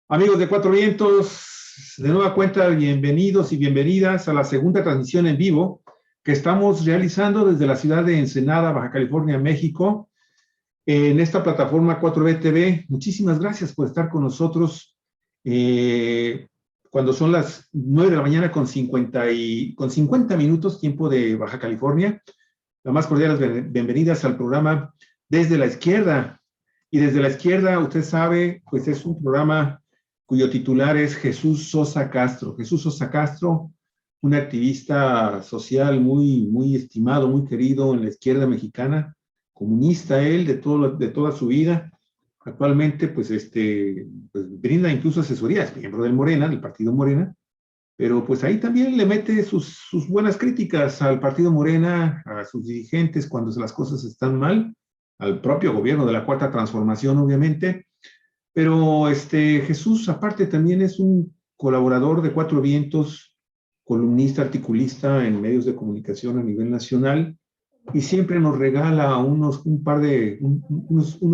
Amigos de Cuatro Vientos, de nueva cuenta, bienvenidos y bienvenidas a la segunda transmisión en vivo que estamos realizando desde la ciudad de Ensenada, Baja California, México, en esta plataforma 4B TV. Muchísimas gracias por estar con nosotros cuando son las 9 de la mañana con 50 minutos, tiempo de Baja California. Las más cordiales bienvenidas al programa Desde la Izquierda. Y desde la izquierda, usted sabe, pues es un programa cuyo titular es Jesús Sosa Castro. Jesús Sosa Castro, un activista social muy estimado, muy querido en la izquierda mexicana, comunista él de toda su vida. Actualmente, pues brinda incluso asesorías, miembro del Morena, del partido Morena, pero pues ahí también le mete sus buenas críticas al partido Morena, a sus dirigentes cuando las cosas están mal, al propio gobierno de la Cuarta Transformación, obviamente. Pero Jesús, aparte, también es un colaborador de Cuatro Vientos, columnista, articulista en medios de comunicación a nivel nacional, y siempre nos regala unos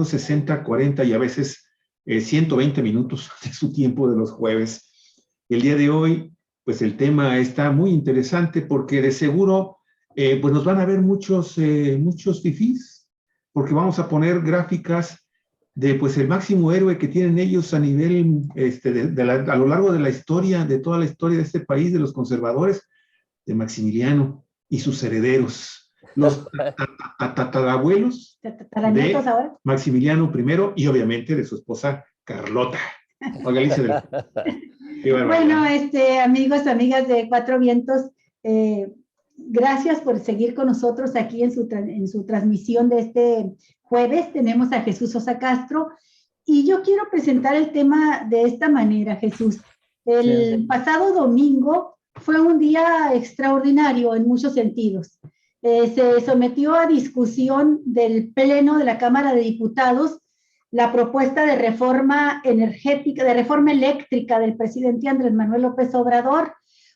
60, 40 y a veces 120 minutos de su tiempo de los jueves. El día de hoy, pues el tema está muy interesante porque de seguro pues nos van a ver muchos fifís, porque vamos a poner gráficas de pues el máximo héroe que tienen ellos a nivel, a lo largo de la historia, de toda la historia de este país, de los conservadores, de Maximiliano y sus herederos, los tatarabuelos de Maximiliano I y obviamente de su esposa Carlota. Bueno, amigos, amigas de Cuatro Vientos, gracias por seguir con nosotros aquí en su transmisión de este jueves. Tenemos a Jesús Sosa Castro y yo quiero presentar el tema de esta manera, Jesús. El pasado domingo fue un día extraordinario en muchos sentidos. Se sometió a discusión del Pleno de la Cámara de Diputados la propuesta de reforma energética, de reforma eléctrica del presidente Andrés Manuel López Obrador,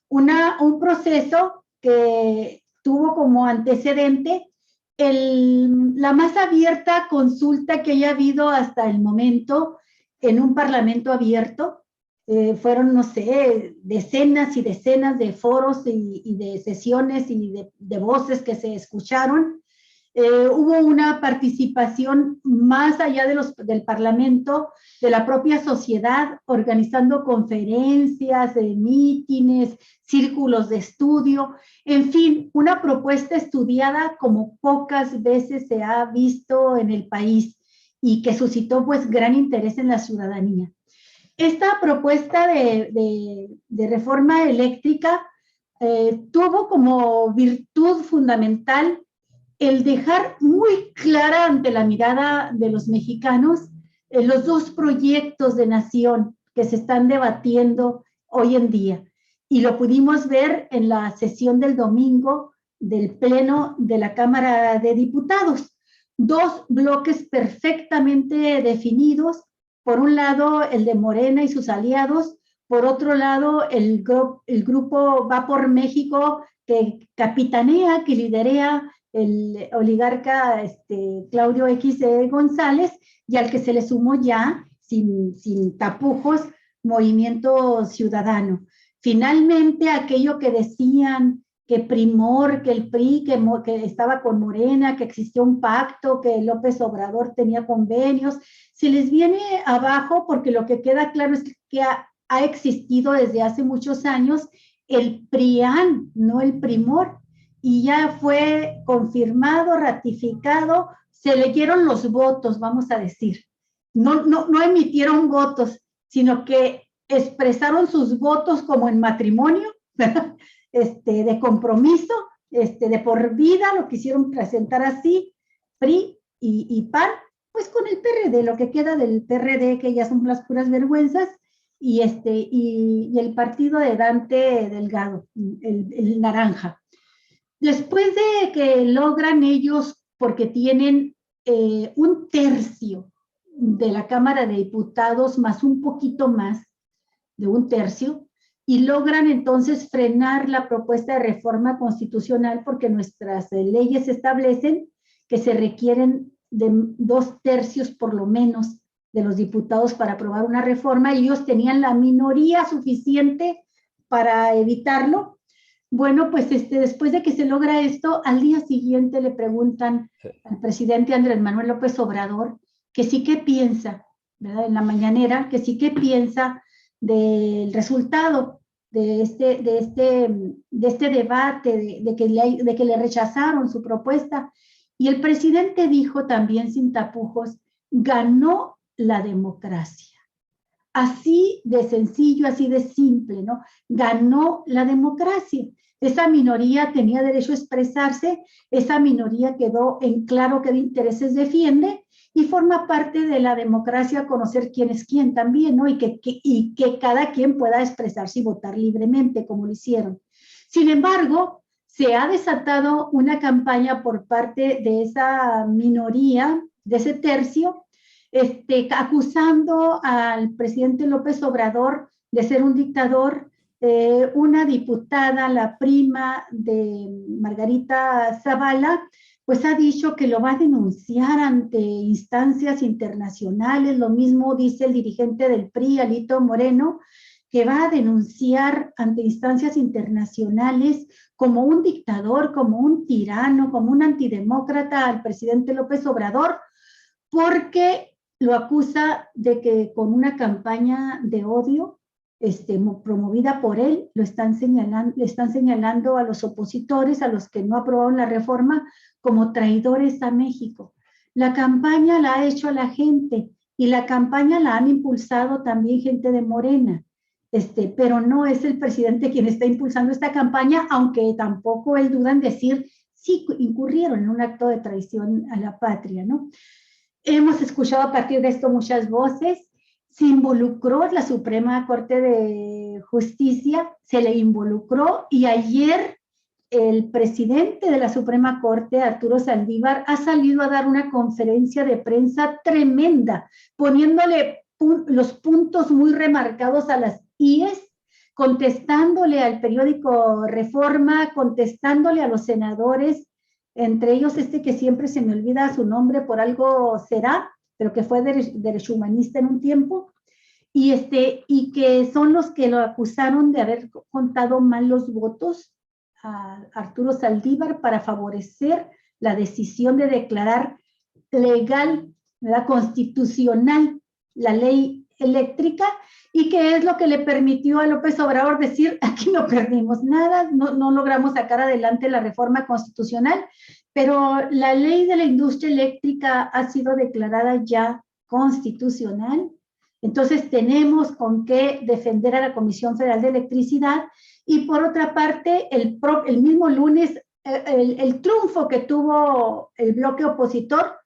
un proceso que tuvo como antecedente la más abierta consulta que haya habido hasta el momento en un parlamento abierto. Fueron, no sé, decenas y decenas de foros y de sesiones y de voces que se escucharon. Hubo una participación más allá del Parlamento, de la propia sociedad, organizando conferencias, mítines, círculos de estudio, en fin, una propuesta estudiada como pocas veces se ha visto en el país y que suscitó pues gran interés en la ciudadanía. Esta propuesta de reforma eléctrica tuvo como virtud fundamental el dejar muy clara ante la mirada de los mexicanos los dos proyectos de nación que se están debatiendo hoy en día. Y lo pudimos ver en la sesión del domingo del Pleno de la Cámara de Diputados. Dos bloques perfectamente definidos. Por un lado, el de Morena y sus aliados. Por otro lado, el grupo Va por México, que capitanea, que liderea el oligarca Claudio X. González, y al que se le sumó ya, sin tapujos, Movimiento Ciudadano. Finalmente, aquello que decían que Primor, que el PRI, que estaba con Morena, que existía un pacto, que López Obrador tenía convenios, se les viene abajo porque lo que queda claro es que ha existido desde hace muchos años el PRIAN, no el Primor, y ya fue confirmado, ratificado, se leyeron los votos, vamos a decir. No emitieron votos, sino que expresaron sus votos como en matrimonio, de compromiso, de por vida, lo quisieron presentar así, PRI y PAN, pues con el PRD, lo que queda del PRD, que ya son las puras vergüenzas, y el partido de Dante Delgado, el naranja. Después de que logran ellos, porque tienen un tercio de la Cámara de Diputados, más un poquito más de un tercio, y logran entonces frenar la propuesta de reforma constitucional porque nuestras leyes establecen que se requieren de 2 tercios por lo menos de los diputados para aprobar una reforma, y ellos tenían la minoría suficiente para evitarlo. Bueno, pues después de que se logra esto, al día siguiente le preguntan al presidente Andrés Manuel López Obrador que sí que piensa, ¿verdad? En la mañanera, que sí que piensa del resultado de este debate, de que le rechazaron su propuesta. Y el presidente dijo también sin tapujos: ganó la democracia. Así de sencillo, así de simple, ¿no? Ganó la democracia. Esa minoría tenía derecho a expresarse, esa minoría quedó en claro qué intereses defiende y forma parte de la democracia conocer quién es quién también, ¿no? Y que cada quien pueda expresarse y votar libremente, como lo hicieron. Sin embargo, se ha desatado una campaña por parte de esa minoría, de ese tercio, acusando al presidente López Obrador de ser un dictador. Una diputada, la prima de Margarita Zavala, pues ha dicho que lo va a denunciar ante instancias internacionales. Lo mismo dice el dirigente del PRI, Alito Moreno, que va a denunciar ante instancias internacionales como un dictador, como un tirano, como un antidemócrata al presidente López Obrador, porque lo acusa de que con una campaña de odio promovida por él, le están señalando a los opositores, a los que no aprobaron la reforma, como traidores a México. La campaña la ha hecho la gente, y la campaña la han impulsado también gente de Morena, pero no es el presidente quien está impulsando esta campaña, aunque tampoco él duda en decir sí incurrieron en un acto de traición a la patria, ¿no? Hemos escuchado a partir de esto muchas voces. Se involucró la Suprema Corte de Justicia, se le involucró, y ayer el presidente de la Suprema Corte, Arturo Saldívar, ha salido a dar una conferencia de prensa tremenda, poniéndole los puntos muy remarcados a las IES, contestándole al periódico Reforma, contestándole a los senadores, entre ellos que siempre se me olvida su nombre, por algo será, pero que fue derechohumanista en un tiempo, y que son los que lo acusaron de haber contado mal los votos a Arturo Saldívar para favorecer la decisión de declarar legal, ¿verdad?, constitucional, la ley eléctrica, y que es lo que le permitió a López Obrador decir: aquí no perdimos nada, no logramos sacar adelante la reforma constitucional, pero la ley de la industria eléctrica ha sido declarada ya constitucional. Entonces tenemos con qué defender a la Comisión Federal de Electricidad. Y por otra parte, el mismo lunes, el triunfo que tuvo el bloque opositor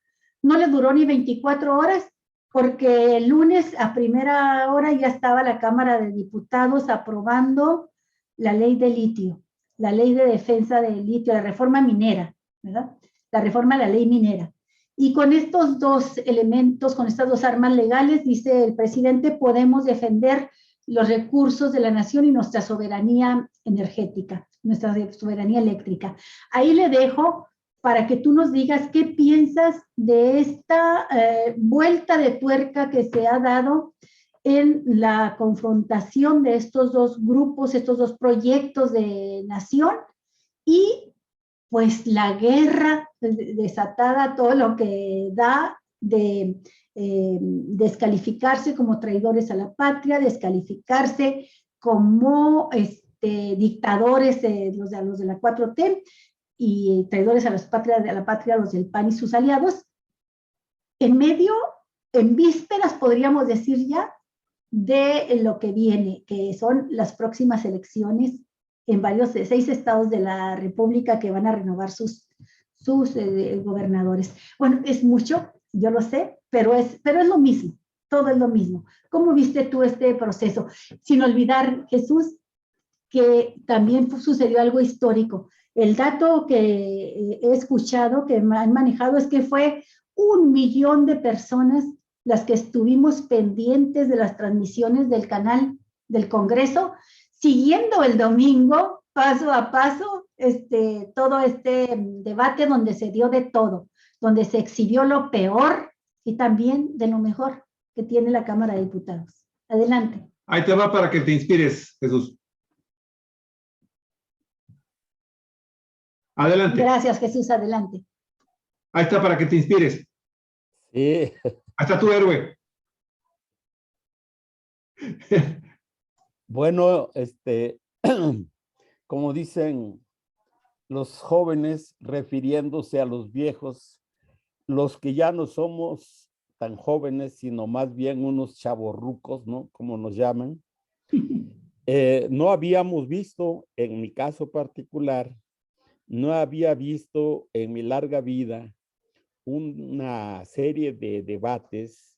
no le duró ni 24 horas, porque el lunes a primera hora ya estaba la Cámara de Diputados aprobando la ley de litio, la ley de defensa del litio, la reforma minera, ¿verdad? La reforma a la ley minera. Y con estos dos elementos, con estas dos armas legales, dice el presidente, podemos defender los recursos de la nación y nuestra soberanía energética, nuestra soberanía eléctrica. Ahí le dejo para que tú nos digas qué piensas de esta vuelta de tuerca que se ha dado en la confrontación de estos dos grupos, estos dos proyectos de nación, y pues la guerra desatada, todo lo que da de descalificarse como traidores a la patria, descalificarse como dictadores, los de la 4T, y traidores a la patria, los del PAN y sus aliados, en vísperas, podríamos decir ya, de lo que viene, que son las próximas elecciones en 6 estados de la República que van a renovar sus gobernadores. Bueno, es mucho, yo lo sé, pero es lo mismo, todo es lo mismo. ¿Cómo viste tú este proceso? Sin olvidar, Jesús, que también sucedió algo histórico. El dato que he escuchado, que me han manejado, es que fue 1 millón de personas las que estuvimos pendientes de las transmisiones del canal del Congreso, siguiendo el domingo, paso a paso, todo este debate donde se dio de todo, donde se exhibió lo peor y también de lo mejor. que tiene la Cámara de Diputados. Adelante. Ahí te va para que te inspires, Jesús. Adelante. Gracias, Jesús, adelante. Ahí está para que te inspires. Sí. Ahí está tu héroe. Bueno, como dicen los jóvenes refiriéndose a los viejos, los que ya no somos tan jóvenes, sino más bien unos chavorrucos, ¿no? Como nos llaman. No habíamos visto, en mi caso particular, no había visto en mi larga vida una serie de debates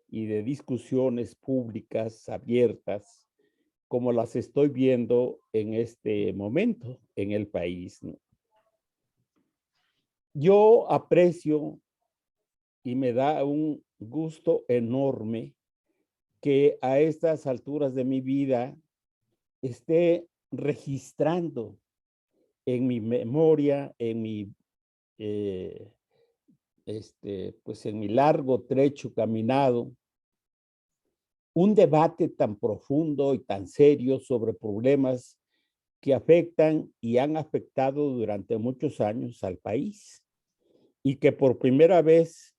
y de discusiones públicas abiertas como las estoy viendo en este momento en el país, ¿no? Yo aprecio y me da un gusto enorme que a estas alturas de mi vida esté registrando en mi memoria, en mi, pues en mi largo trecho caminado, un debate tan profundo y tan serio sobre problemas que afectan y han afectado durante muchos años al país y que por primera vez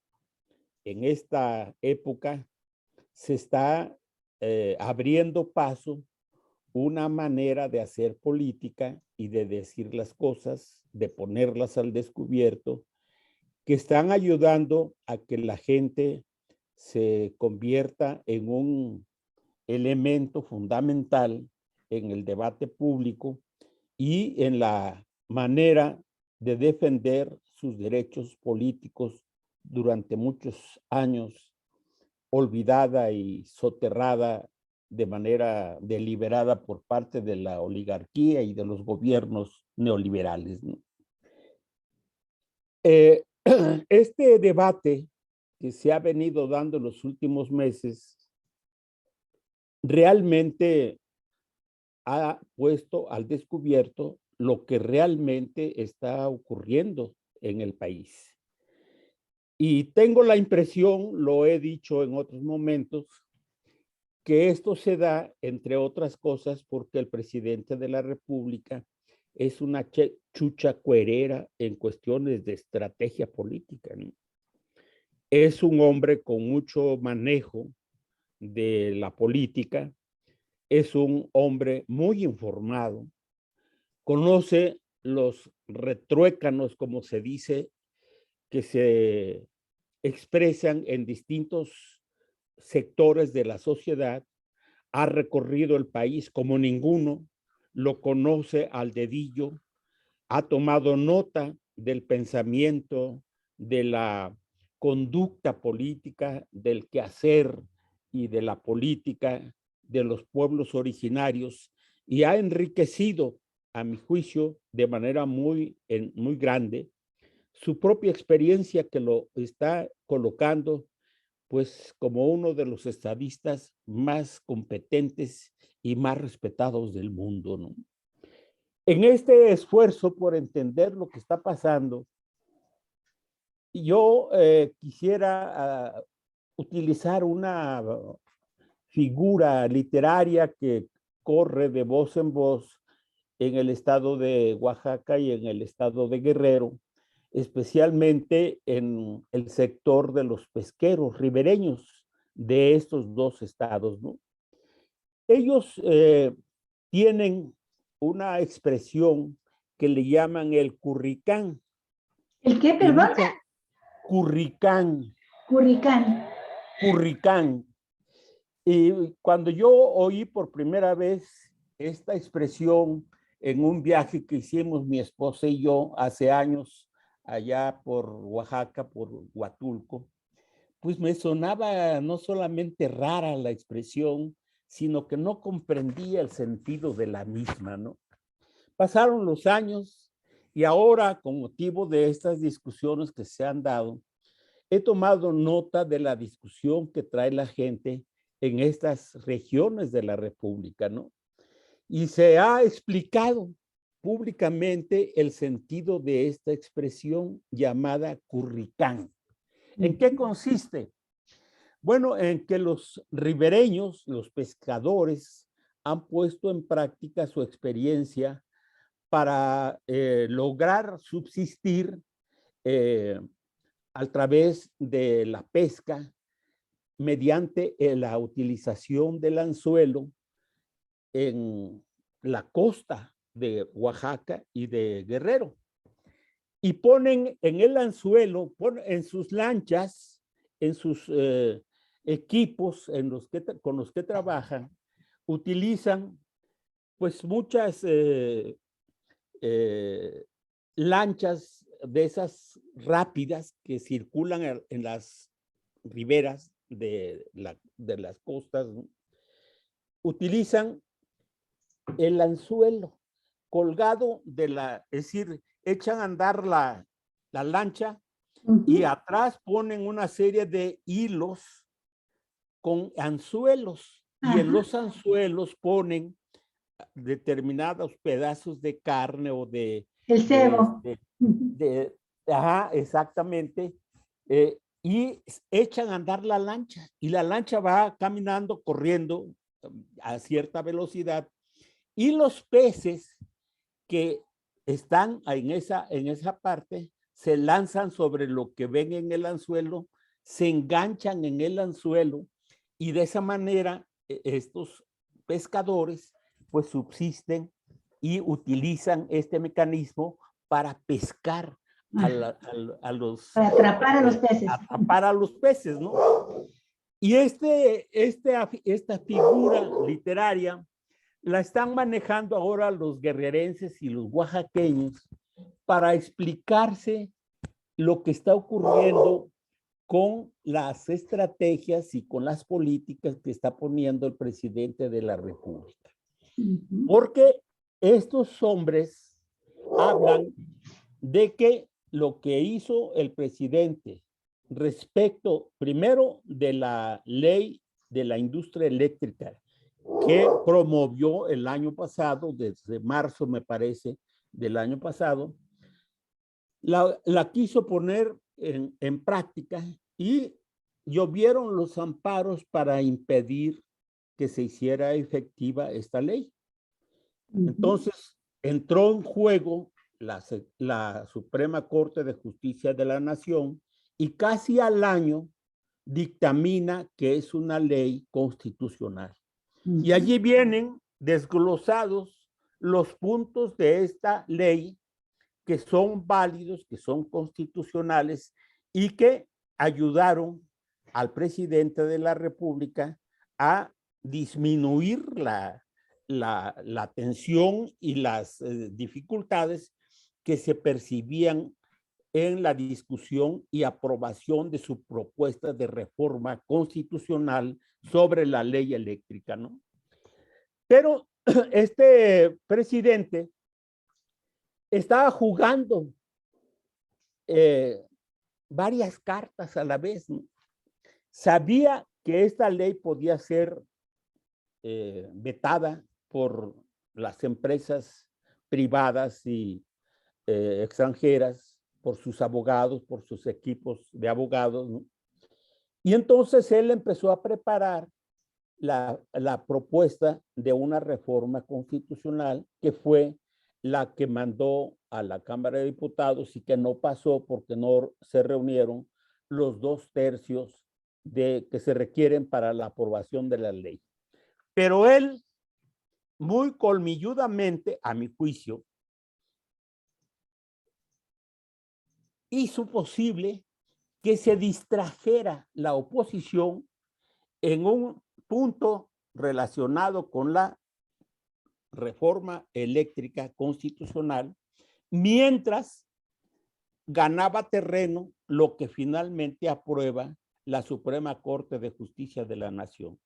en esta época se está abriendo paso una manera de hacer política y de decir las cosas, de ponerlas al descubierto, que están ayudando a que la gente se convierta en un elemento fundamental en el debate público y en la manera de defender sus derechos políticos durante muchos años, olvidada y soterrada de manera deliberada por parte de la oligarquía y de los gobiernos neoliberales, ¿no? Este debate que se ha venido dando en los últimos meses realmente ha puesto al descubierto lo que realmente está ocurriendo en el país. Y tengo la impresión, lo he dicho en otros momentos, que esto se da, entre otras cosas, porque el presidente de la República es una chucha cuerera en cuestiones de estrategia política, ¿no? Es un hombre con mucho manejo de la política, es un hombre muy informado, conoce los retruécanos, como se dice, que se expresan en distintos sectores de la sociedad, ha recorrido el país como ninguno, lo conoce al dedillo, ha tomado nota del pensamiento, de la conducta política, del quehacer y de la política de los pueblos originarios y ha enriquecido, a mi juicio, de manera muy grande, su propia experiencia que lo está colocando pues como uno de los estadistas más competentes y más respetados del mundo, ¿no? En este esfuerzo por entender lo que está pasando, yo quisiera utilizar una figura literaria que corre de voz en voz en el estado de Oaxaca y en el estado de Guerrero, especialmente en el sector de los pesqueros ribereños de estos dos estados, ¿no? Ellos tienen una expresión que le llaman el curricán. ¿El qué, perdón? Curricán. Curricán. Curricán. Y cuando yo oí por primera vez esta expresión en un viaje que hicimos mi esposa y yo hace años allá por Oaxaca, por Huatulco, pues me sonaba no solamente rara la expresión, sino que no comprendía el sentido de la misma, ¿no? Pasaron los años y ahora, con motivo de estas discusiones que se han dado, he tomado nota de la discusión que trae la gente en estas regiones de la República, ¿no? Y se ha explicado públicamente el sentido de esta expresión llamada curricán. ¿En qué consiste? Bueno, en que los ribereños, los pescadores, han puesto en práctica su experiencia para lograr subsistir a través de la pesca mediante la utilización del anzuelo en la costa de Oaxaca y de Guerrero. Y ponen en el anzuelo, en sus lanchas, en sus equipos con los que trabajan, utilizan pues muchas lanchas de esas rápidas que circulan en las riberas de las costas, ¿no? Utilizan el anzuelo colgado es decir, echan a andar la lancha y atrás ponen una serie de hilos con anzuelos y en los anzuelos ponen determinados pedazos de carne o el cebo. Ajá, exactamente. Y echan a andar la lancha y la lancha va caminando, corriendo a cierta velocidad y los peces que están en esa parte se lanzan sobre lo que ven en el anzuelo, se enganchan en el anzuelo y de esa manera estos pescadores pues subsisten y utilizan este mecanismo para pescar a los... Para atrapar a los peces. Atrapar a los peces, ¿no? Y esta figura literaria la están manejando ahora los guerrerenses y los oaxaqueños para explicarse lo que está ocurriendo con las estrategias y con las políticas que está poniendo el presidente de la República. Porque estos hombres hablan de que lo que hizo el presidente respecto, primero, de la ley de la industria eléctrica que promovió el año pasado, desde marzo, me parece, del año pasado, la quiso poner en práctica y llovieron los amparos para impedir que se hiciera efectiva esta ley. Entonces, entró en juego la Suprema Corte de Justicia de la Nación y casi al año dictamina que es una ley constitucional. Y allí vienen desglosados los puntos de esta ley que son válidos, que son constitucionales y que ayudaron al presidente de la República a disminuir la tensión y las dificultades que se percibían en la discusión y aprobación de su propuesta de reforma constitucional sobre la ley eléctrica, ¿no? Pero este presidente estaba jugando varias cartas a la vez, ¿no? Sabía que esta ley podía ser vetada por las empresas privadas y extranjeras, por sus abogados, por sus equipos de abogados, ¿no? Y entonces él empezó a preparar la propuesta de una reforma constitucional que fue la que mandó a la Cámara de Diputados y que no pasó porque no se reunieron los 2/3 que se requieren para la aprobación de la ley. Pero él, muy colmilludamente, a mi juicio, hizo posible que se distrajera la oposición en un punto relacionado con la reforma eléctrica constitucional, mientras ganaba terreno lo que finalmente aprueba la Suprema Corte de Justicia de la Nación.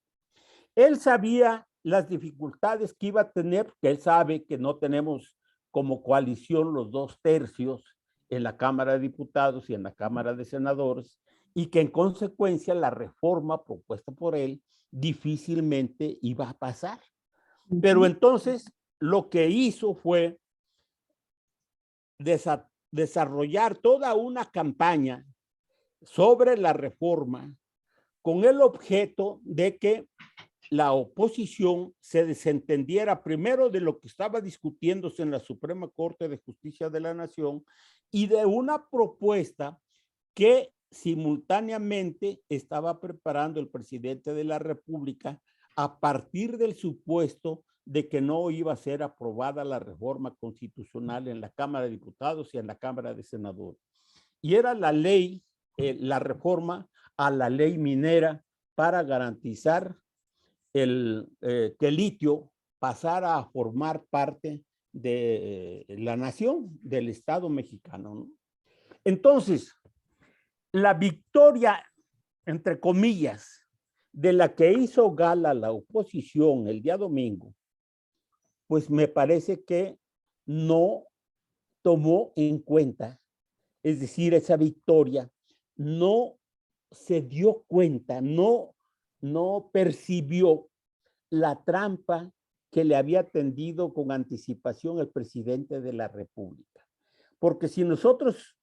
Él sabía las dificultades que iba a tener, que él sabe que no tenemos como coalición los 2/3 en la Cámara de Diputados y en la Cámara de Senadores, y que en consecuencia la reforma propuesta por él difícilmente iba a pasar. Pero entonces lo que hizo fue desarrollar toda una campaña sobre la reforma con el objeto de que la oposición se desentendiera primero de lo que estaba discutiéndose en la Suprema Corte de Justicia de la Nación y de una propuesta que simultáneamente estaba preparando el presidente de la República a partir del supuesto de que no iba a ser aprobada la reforma constitucional en la Cámara de Diputados y en la Cámara de Senadores. Y era la ley, la reforma a la ley minera para garantizar que el litio pasara a formar parte de la nación, del Estado mexicano, ¿no? Entonces, la victoria, entre comillas, de la que hizo gala la oposición el día domingo, pues me parece que no tomó en cuenta, es decir, esa victoria no se dio cuenta, no percibió la trampa que le había tendido con anticipación el presidente de la República. Porque si nosotros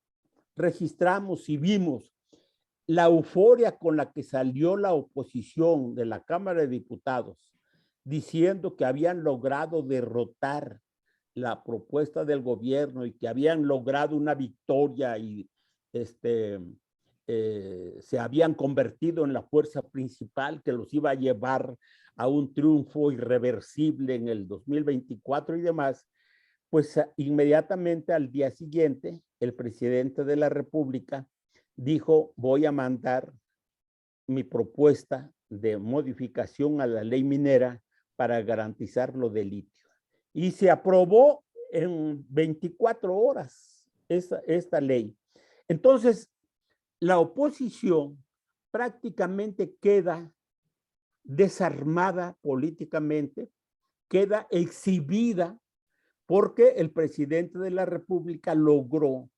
registramos y vimos la euforia con la que salió la oposición de la Cámara de Diputados diciendo que habían logrado derrotar la propuesta del gobierno y que habían logrado una victoria y se habían convertido en la fuerza principal que los iba a llevar a un triunfo irreversible en el 2024 y demás, pues inmediatamente al día siguiente el presidente de la República dijo: voy a mandar mi propuesta de modificación a la ley minera para garantizar lo de litio. Y se aprobó en 24 horas esta ley. Entonces, la oposición prácticamente queda desarmada políticamente, queda exhibida porque el presidente de la República logró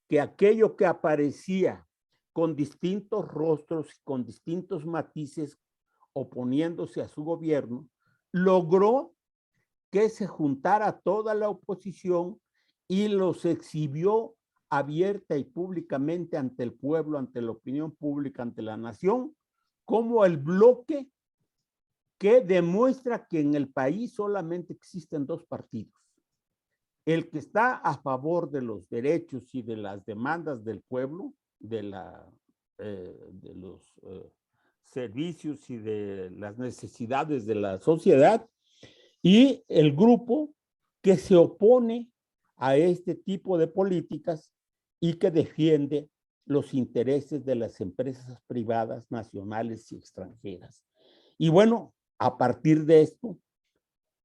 que aquello que aparecía con distintos rostros, con distintos matices, oponiéndose a su gobierno, logró que se juntara toda la oposición y los exhibió abierta y públicamente ante el pueblo, ante la opinión pública, ante la nación, como el bloque que demuestra que en el país solamente existen dos partidos: el que está a favor de los derechos y de las demandas del pueblo, de los servicios y de las necesidades de la sociedad, y el grupo que se opone a este tipo de políticas y que defiende los intereses de las empresas privadas nacionales y extranjeras. Y bueno, a partir de esto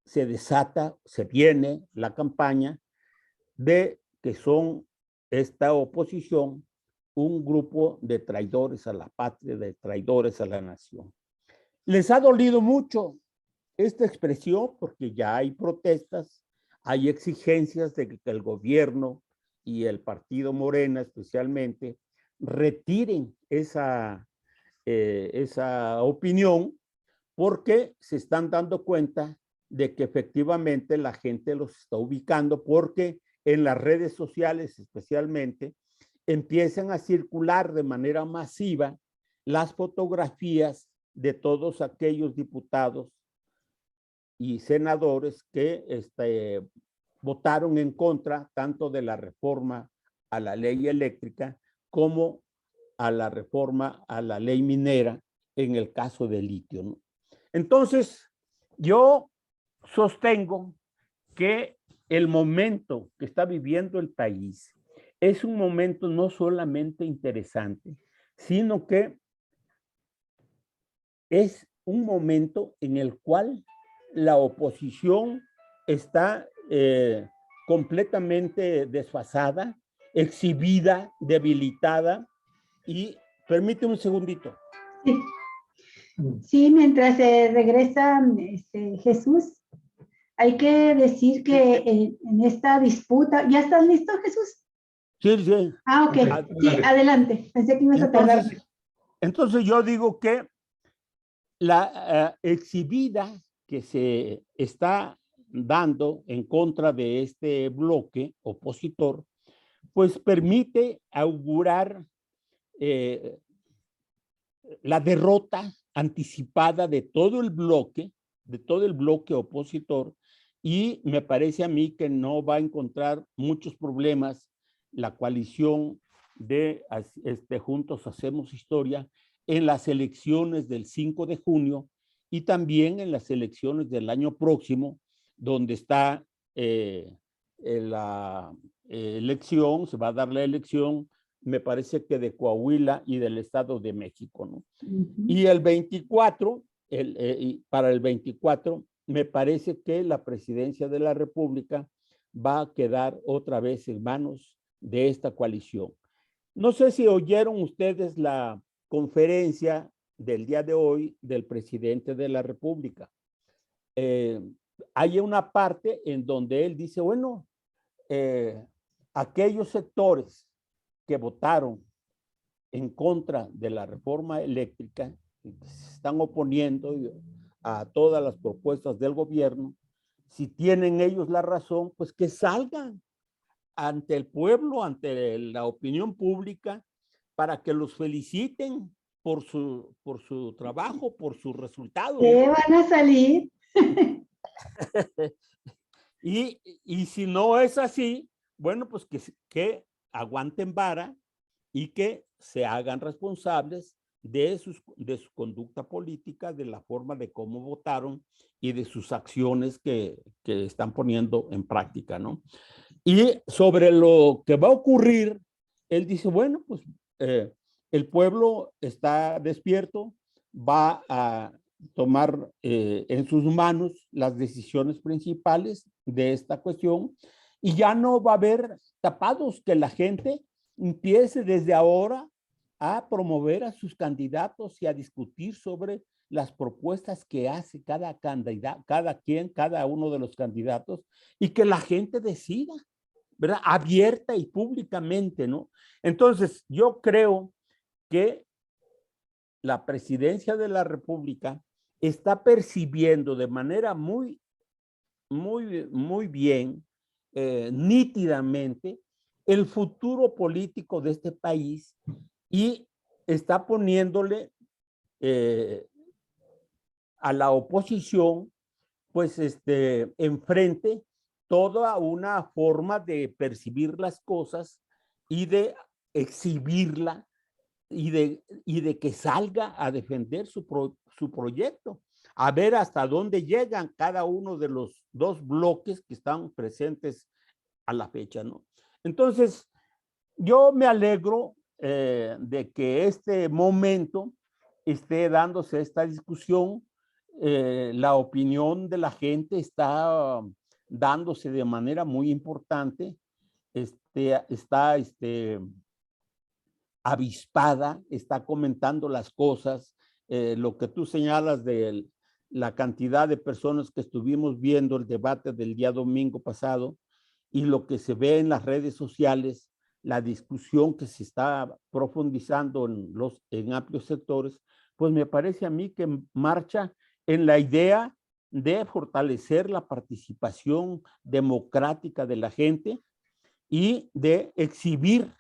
se desata, se viene la campaña de que son esta oposición un grupo de traidores a la patria, de traidores a la nación. Les ha dolido mucho esta expresión porque ya hay protestas, hay exigencias de que el gobierno y el partido Morena especialmente retiren esa opinión, porque se están dando cuenta de que efectivamente la gente los está ubicando, porque en las redes sociales especialmente empiezan a circular de manera masiva las fotografías de todos aquellos diputados y senadores que votaron en contra tanto de la reforma a la ley eléctrica como a la reforma a la ley minera en el caso del litio, ¿no? Entonces, yo sostengo que el momento que está viviendo el país es un momento no solamente interesante, sino que es un momento en el cual la oposición está completamente desfasada, exhibida, debilitada. Y permíteme un segundito. Sí. Sí, mientras regresa Jesús, hay que decir que en esta disputa, ¿ya estás listo, Jesús? Sí, sí. Ah, ok. Sí, adelante. Pensé que ibas a tardar. Entonces yo digo que la exhibida que se está dando en contra de este bloque opositor, pues permite augurar la derrota anticipada de todo el bloque opositor, y me parece a mí que no va a encontrar muchos problemas la coalición de Juntos Hacemos Historia en las elecciones del 5 de junio y también en las elecciones del año próximo, donde está la elección, se va a dar la elección, me parece que de Coahuila y del Estado de México, ¿no? Y el 24, para el 24, me parece que la presidencia de la República va a quedar otra vez en manos de esta coalición. No sé si oyeron ustedes la conferencia del día de hoy del presidente de la República. Hay una parte en donde él dice, bueno, aquellos sectores que votaron en contra de la reforma eléctrica, que se están oponiendo a todas las propuestas del gobierno, si tienen ellos la razón, pues que salgan ante el pueblo, ante la opinión pública, para que los feliciten por su trabajo, por sus resultados. ¿Qué van a salir? Y si no es así, bueno, pues que aguanten vara y que se hagan responsables de su conducta política, de la forma de cómo votaron y de sus acciones que están poniendo en práctica, ¿no? Y sobre lo que va a ocurrir, él dice, bueno, pues el pueblo está despierto, va a tomar en sus manos las decisiones principales de esta cuestión y ya no va a haber tapados, que la gente empiece desde ahora a promover a sus candidatos y a discutir sobre las propuestas que hace cada candidato, cada uno de los candidatos, y que la gente decida, ¿verdad? Abierta y públicamente, ¿no? Entonces, yo creo que la presidencia de la República está percibiendo de manera muy bien, nítidamente, el futuro político de este país y está poniéndole a la oposición, pues, enfrente toda una forma de percibir las cosas y de exhibirla y de que salga a defender su proyecto, a ver hasta dónde llegan cada uno de los dos bloques que están presentes a la fecha, ¿no? Entonces, yo me alegro de que este momento esté dándose esta discusión. La opinión de la gente está dándose de manera muy importante, está avispada, está comentando las cosas, lo que tú señalas de la cantidad de personas que estuvimos viendo el debate del día domingo pasado y lo que se ve en las redes sociales, la discusión que se está profundizando en amplios sectores, pues me parece a mí que marcha en la idea de fortalecer la participación democrática de la gente y de exhibir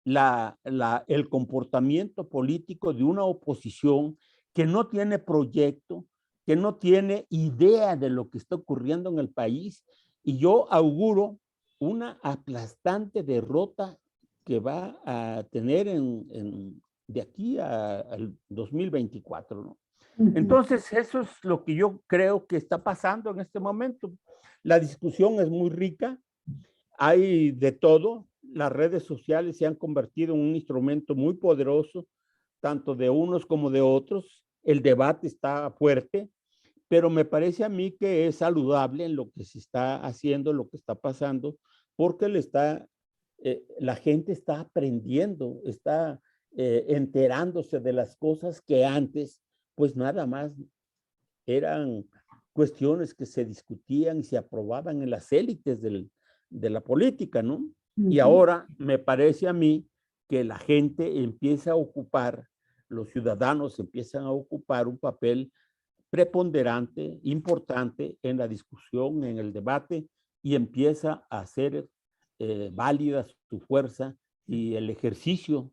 el comportamiento político de una oposición que no tiene proyecto, que no tiene idea de lo que está ocurriendo en el país, y yo auguro una aplastante derrota que va a tener de aquí al 2024, ¿no? Entonces, eso es lo que yo creo que está pasando en este momento. La discusión es muy rica, hay de todo. Las redes sociales se han convertido en un instrumento muy poderoso, tanto de unos como de otros. El debate está fuerte, pero me parece a mí que es saludable en lo que se está haciendo, lo que está pasando, porque la gente está aprendiendo, está enterándose de las cosas que antes, pues nada más eran cuestiones que se discutían y se aprobaban en las élites de la política, ¿no? Y ahora me parece a mí que la gente empieza a ocupar, los ciudadanos empiezan a ocupar un papel preponderante, importante en la discusión, en el debate, y empieza a hacer válida su fuerza y el ejercicio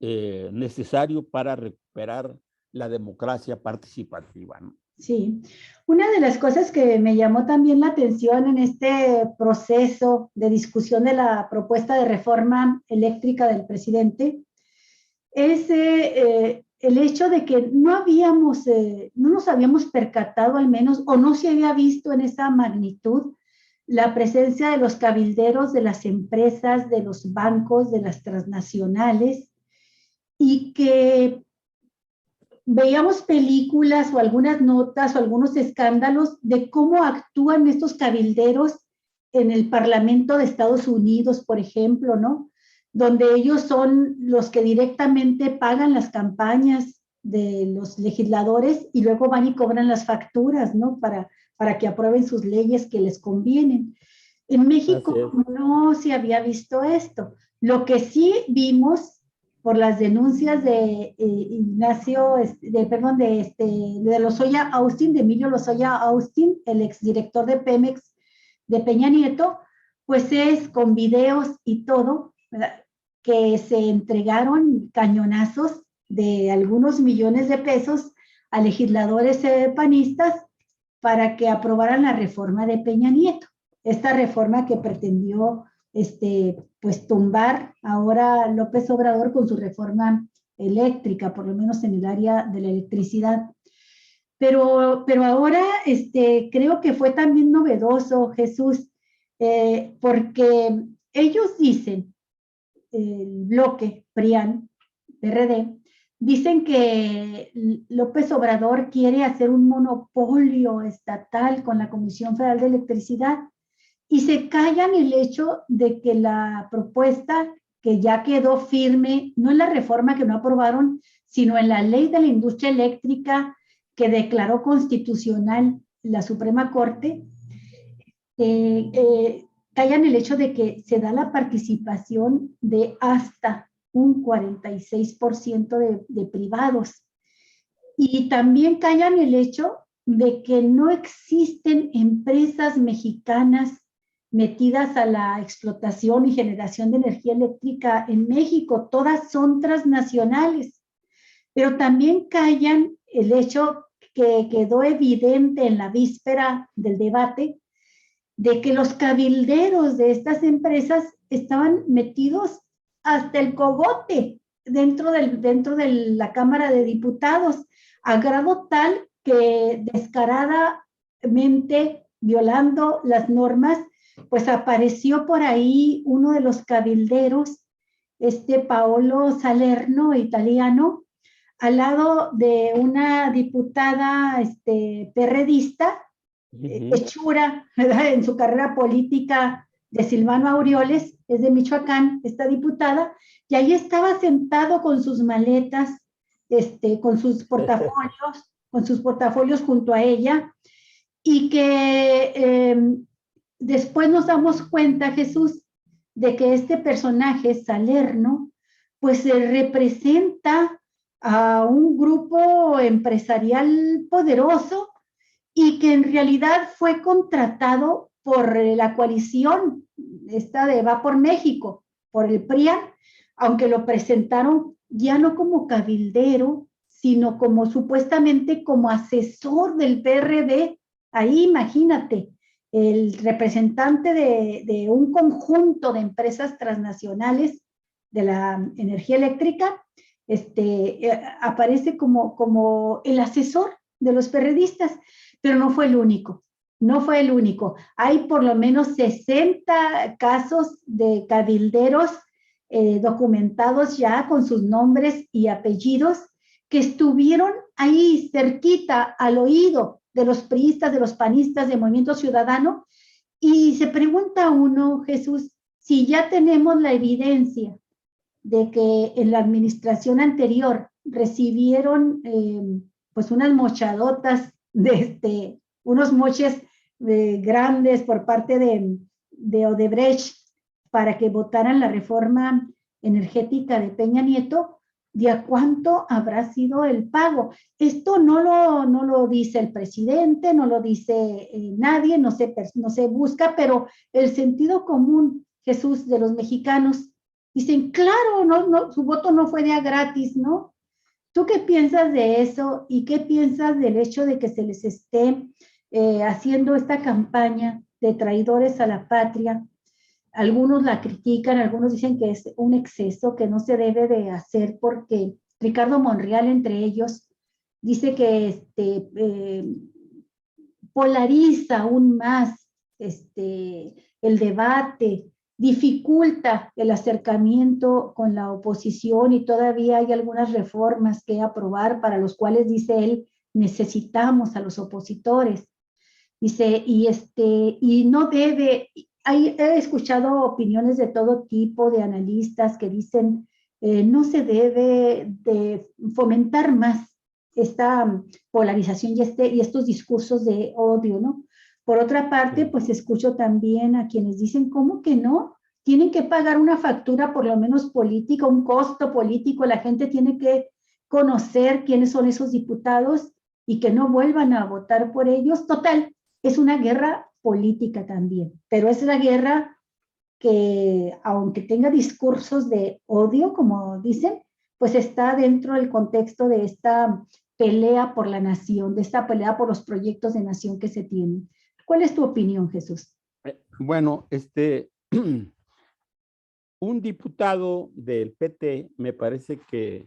necesario para recuperar la democracia participativa, ¿no? Sí, una de las cosas que me llamó también la atención en este proceso de discusión de la propuesta de reforma eléctrica del presidente es el hecho de que no nos habíamos percatado al menos, o no se había visto en esa magnitud, la presencia de los cabilderos, de las empresas, de los bancos, de las transnacionales, y que veíamos películas o algunas notas o algunos escándalos de cómo actúan estos cabilderos en el Parlamento de Estados Unidos, por ejemplo, ¿no? Donde ellos son los que directamente pagan las campañas de los legisladores y luego van y cobran las facturas, ¿no? Para que aprueben sus leyes que les convienen. En México no se había visto esto. Lo que sí vimos por las denuncias de Ignacio, de Lozoya Austin, de Emilio Lozoya Austin, el exdirector de Pemex, de Peña Nieto, pues es con videos y todo, ¿verdad?, que se entregaron cañonazos de algunos millones de pesos a legisladores panistas para que aprobaran la reforma de Peña Nieto. Esta reforma que pretendió pues tumbar ahora López Obrador con su reforma eléctrica, por lo menos en el área de la electricidad. Pero ahora creo que fue también novedoso, Jesús, porque ellos dicen, el bloque PRIAN, PRD, dicen que López Obrador quiere hacer un monopolio estatal con la Comisión Federal de Electricidad, y se callan el hecho de que la propuesta que ya quedó firme, no en la reforma que no aprobaron, sino en la ley de la industria eléctrica que declaró constitucional la Suprema Corte, callan el hecho de que se da la participación de hasta un 46% de privados. Y también callan el hecho de que no existen empresas mexicanas metidas a la explotación y generación de energía eléctrica en México, todas son transnacionales, pero también callan el hecho que quedó evidente en la víspera del debate de que los cabilderos de estas empresas estaban metidos hasta el cogote dentro de la Cámara de Diputados, a grado tal que descaradamente violando las normas, pues apareció por ahí uno de los cabilderos, Paolo Salerno, italiano, al lado de una diputada perredista, hechura, ¿verdad?, en su carrera política, de Silvano Aureoles, es de Michoacán, esta diputada, y ahí estaba sentado con sus maletas, con sus portafolios junto a ella, y que después nos damos cuenta, Jesús, de que este personaje, Salerno, pues representa a un grupo empresarial poderoso y que en realidad fue contratado por la coalición esta de Va por México, por el PRIAN, aunque lo presentaron ya no como cabildero, sino como supuestamente como asesor del PRD. Ahí imagínate, el representante de un conjunto de empresas transnacionales de la energía eléctrica, aparece como el asesor de los perredistas, pero no fue el único. No fue el único. Hay por lo menos 60 casos de cabilderos documentados ya con sus nombres y apellidos que estuvieron ahí cerquita al oído de los priistas, de los panistas, de Movimiento Ciudadano, y se pregunta uno, Jesús, si ya tenemos la evidencia de que en la administración anterior recibieron pues unas mochadotas unos moches grandes por parte de Odebrecht para que votaran la reforma energética de Peña Nieto, ¿de a cuánto habrá sido el pago? Esto no lo dice el presidente, no lo dice nadie, no se busca, pero el sentido común, Jesús, de los mexicanos Dicen, claro, su voto no fue de a gratis, ¿no? ¿Tú qué piensas de eso y qué piensas del hecho de que se les esté haciendo esta campaña de traidores a la patria? Algunos la critican, algunos dicen que es un exceso, que no se debe de hacer porque Ricardo Monreal, entre ellos, dice que polariza aún más el debate, dificulta el acercamiento con la oposición y todavía hay algunas reformas que aprobar para los cuales, dice él, necesitamos a los opositores. Dice, y no debe, he escuchado opiniones de todo tipo de analistas que dicen, no se debe de fomentar más esta polarización y estos discursos de odio, ¿no? Por otra parte, pues escucho también a quienes dicen, ¿cómo que no? Tienen que pagar una factura por lo menos política, un costo político, la gente tiene que conocer quiénes son esos diputados y que no vuelvan a votar por ellos. Total, es una guerra política también, pero es la guerra que, aunque tenga discursos de odio, como dicen, pues está dentro del contexto de esta pelea por la nación, de esta pelea por los proyectos de nación que se tienen. ¿Cuál es tu opinión, Jesús? Bueno, un diputado del PT, me parece que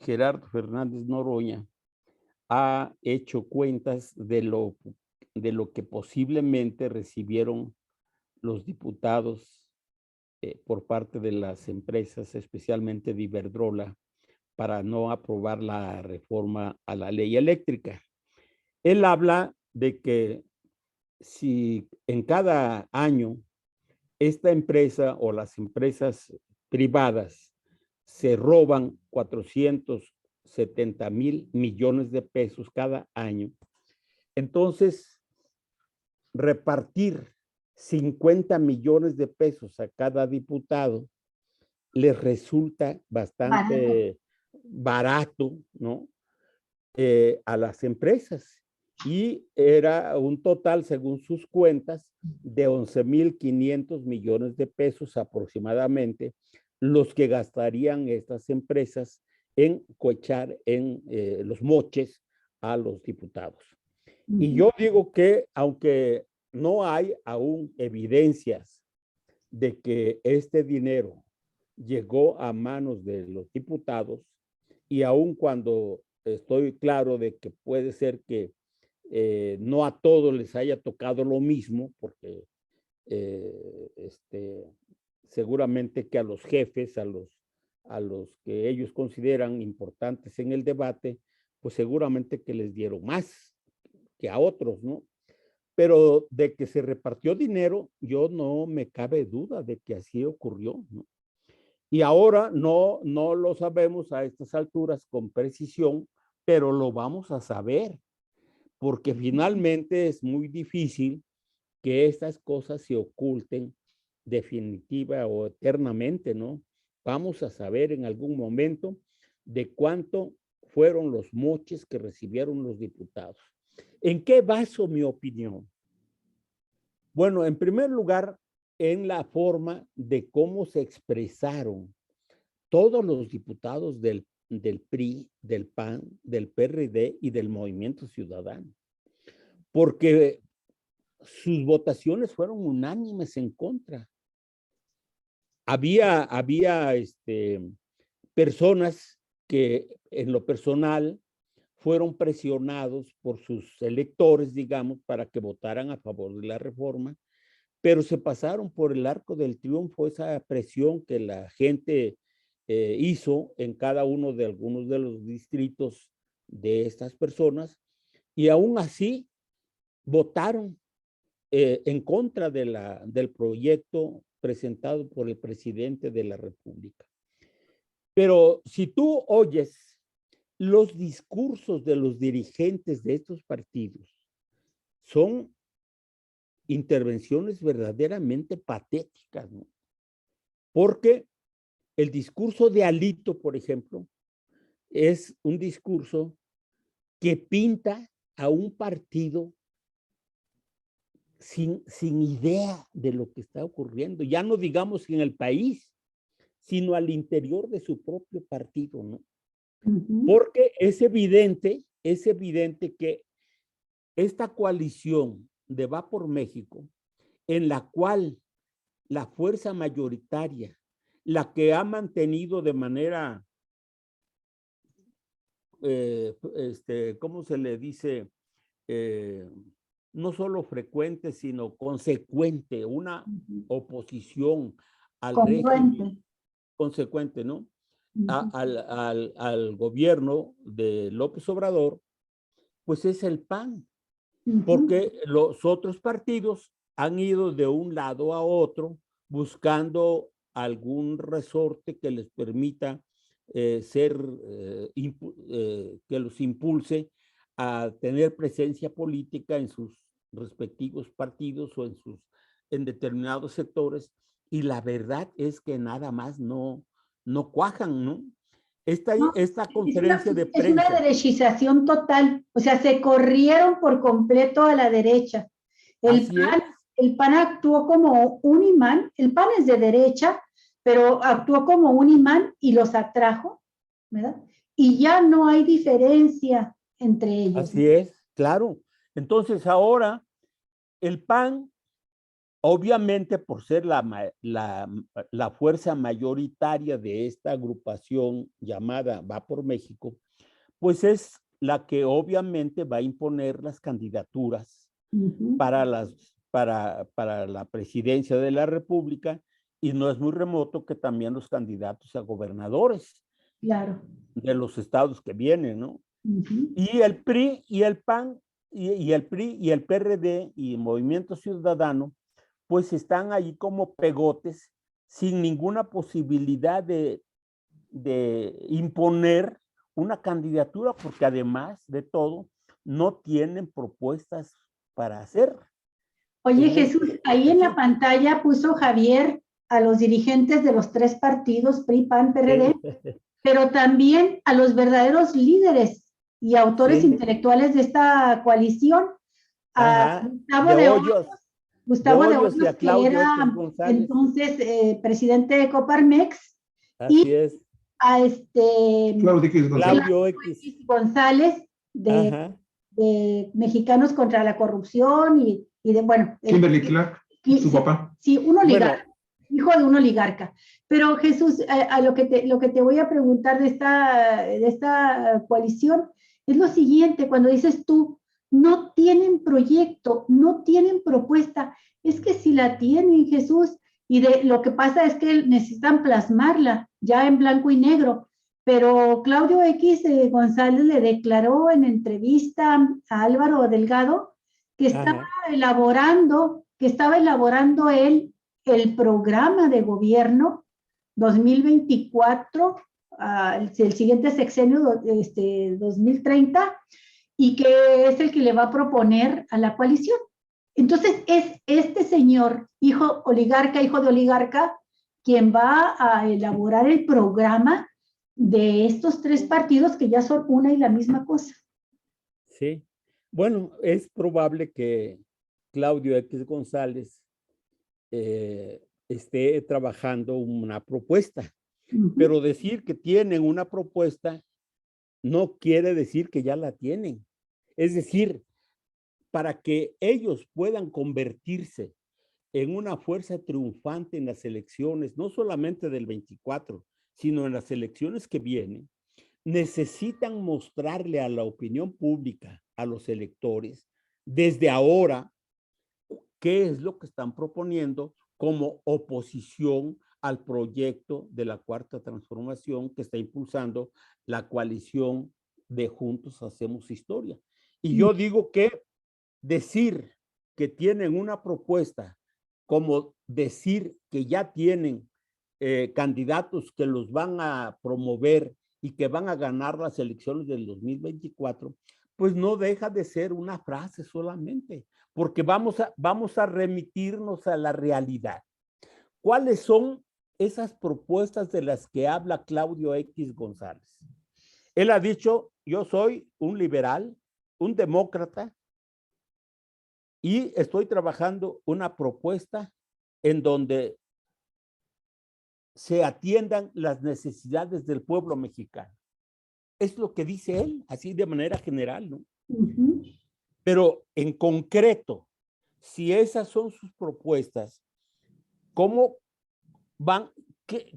Gerardo Fernández Noroña, ha hecho cuentas de lo que posiblemente recibieron los diputados por parte de las empresas, especialmente de Iberdrola, para no aprobar la reforma a la ley eléctrica. Él habla de que si en cada año esta empresa o las empresas privadas se roban 470,000 millones de pesos cada año, entonces repartir 50 millones de pesos a cada diputado les resulta bastante barato, ¿no? A las empresas. Y era un total, según sus cuentas, de 11,500 millones de pesos aproximadamente, los que gastarían estas empresas en cohechar en los moches a los diputados. Y yo digo que, aunque no hay aún evidencias de que este dinero llegó a manos de los diputados, y aun cuando estoy claro de que puede ser que no a todos les haya tocado lo mismo, porque seguramente que a los jefes, a los que ellos consideran importantes en el debate, pues seguramente que les dieron más que a otros, ¿no? Pero de que se repartió dinero, yo no me cabe duda de que así ocurrió, ¿no? Y ahora no lo sabemos a estas alturas con precisión, pero lo vamos a saber, porque finalmente es muy difícil que estas cosas se oculten definitiva o eternamente, ¿no? Vamos a saber en algún momento de cuánto fueron los moches que recibieron los diputados. ¿En qué baso mi opinión? Bueno, en primer lugar, en la forma de cómo se expresaron todos los diputados del PRI, del PAN, del PRD y del Movimiento Ciudadano, porque sus votaciones fueron unánimes en contra. Había personas que en lo personal fueron presionados por sus electores, digamos, para que votaran a favor de la reforma, pero se pasaron por el arco del triunfo esa presión que la gente hizo en cada uno de algunos de los distritos de estas personas, y aún así votaron en contra del proyecto presentado por el presidente de la República. Pero si tú oyes los discursos de los dirigentes de estos partidos, son intervenciones verdaderamente patéticas, ¿no? Porque el discurso de Alito, por ejemplo, es un discurso que pinta a un partido sin idea de lo que está ocurriendo. Ya no digamos en el país, sino al interior de su propio partido, ¿no? Ujú. Porque es evidente que esta coalición de Va por México, en la cual la fuerza mayoritaria, la que ha mantenido de manera, ¿cómo se le dice? Eh, no solo frecuente, sino consecuente, una Ujú. oposición al Congruente. régimen, consecuente, ¿no? Ujú. Al gobierno de López Obrador, pues es el PAN, Ujú. porque los otros partidos han ido de un lado a otro buscando algún resorte que les permita que los impulse a tener presencia política en sus respectivos partidos o en determinados sectores, y la verdad es que nada más no cuajan, ¿no? No, Esta conferencia de es una prensa. derechización total, o sea, se corrieron por completo a la derecha. El Así es. PAN, el PAN actuó como un imán, el PAN es de derecha, pero actuó como un imán y los atrajo, ¿verdad? Y ya no hay diferencia entre ellos. Así es, claro. Entonces ahora el PAN, obviamente por ser la fuerza mayoritaria de esta agrupación llamada Va por México, pues es la que obviamente va a imponer las candidaturas Ujú. para la presidencia de la República, y no es muy remoto que también los candidatos a gobernadores Claro. de los estados que vienen, ¿no? Ujú. Y el PRI y el PAN y el PRI y el PRD y Movimiento Ciudadano, pues están ahí como pegotes sin ninguna posibilidad de imponer una candidatura, porque además de todo, no tienen propuestas para hacer Oye, en Jesús, este ahí en la ejercicio. pantalla puso Javier a los dirigentes de los tres partidos, PRI, PAN, PRD, Sí, pero también a los verdaderos líderes y autores sí, intelectuales de esta coalición, a ajá, Gustavo de Hoyos, de Gustavo de Hoyos y Hoyos, a que Claudio X era González, entonces presidente de Coparmex, así y es, a Claudio X González. Claudio Claudio X, X González ajá, de Mexicanos contra la Corrupción y de, bueno, Kimberly Clark, su sí, papá. sí, un oligarca, bueno, hijo de un oligarca. Pero Jesús, a lo que te voy a preguntar de esta coalición es lo siguiente, cuando dices tú, no tienen proyecto, no tienen propuesta, es que si la tienen, Jesús, y de lo que pasa es que necesitan plasmarla ya en blanco y negro. Pero Claudio X González le declaró en entrevista a Álvaro Delgado que ajá, estaba elaborando él el programa de gobierno 2024, el siguiente sexenio, 2030, y que es el que le va a proponer a la coalición. Entonces, es este señor, hijo de oligarca, quien va a elaborar el programa de estos tres partidos que ya son una y la misma cosa. sí. Bueno, es probable que Claudio X González esté trabajando una propuesta, Uh -huh. pero decir que tienen una propuesta no quiere decir que ya la tienen. Es decir, para que ellos puedan convertirse en una fuerza triunfante en las elecciones, no solamente del 24, sino en las elecciones que vienen, necesitan mostrarle a la opinión pública, a los electores, desde ahora, qué es lo que están proponiendo como oposición al proyecto de la Cuarta Transformación que está impulsando la coalición de Juntos Hacemos Historia. Y yo digo que decir que tienen una propuesta, como decir que ya tienen candidatos que los van a promover y que van a ganar las elecciones del 2024, pues no deja de ser una frase solamente, porque vamos a remitirnos a la realidad. ¿Cuáles son esas propuestas de las que habla Claudio X González? Él ha dicho, yo soy un liberal, un demócrata, y estoy trabajando una propuesta en donde se atiendan las necesidades del pueblo mexicano. Es lo que dice él, así de manera general, ¿no? Pero en concreto, si esas son sus propuestas, ¿cómo van?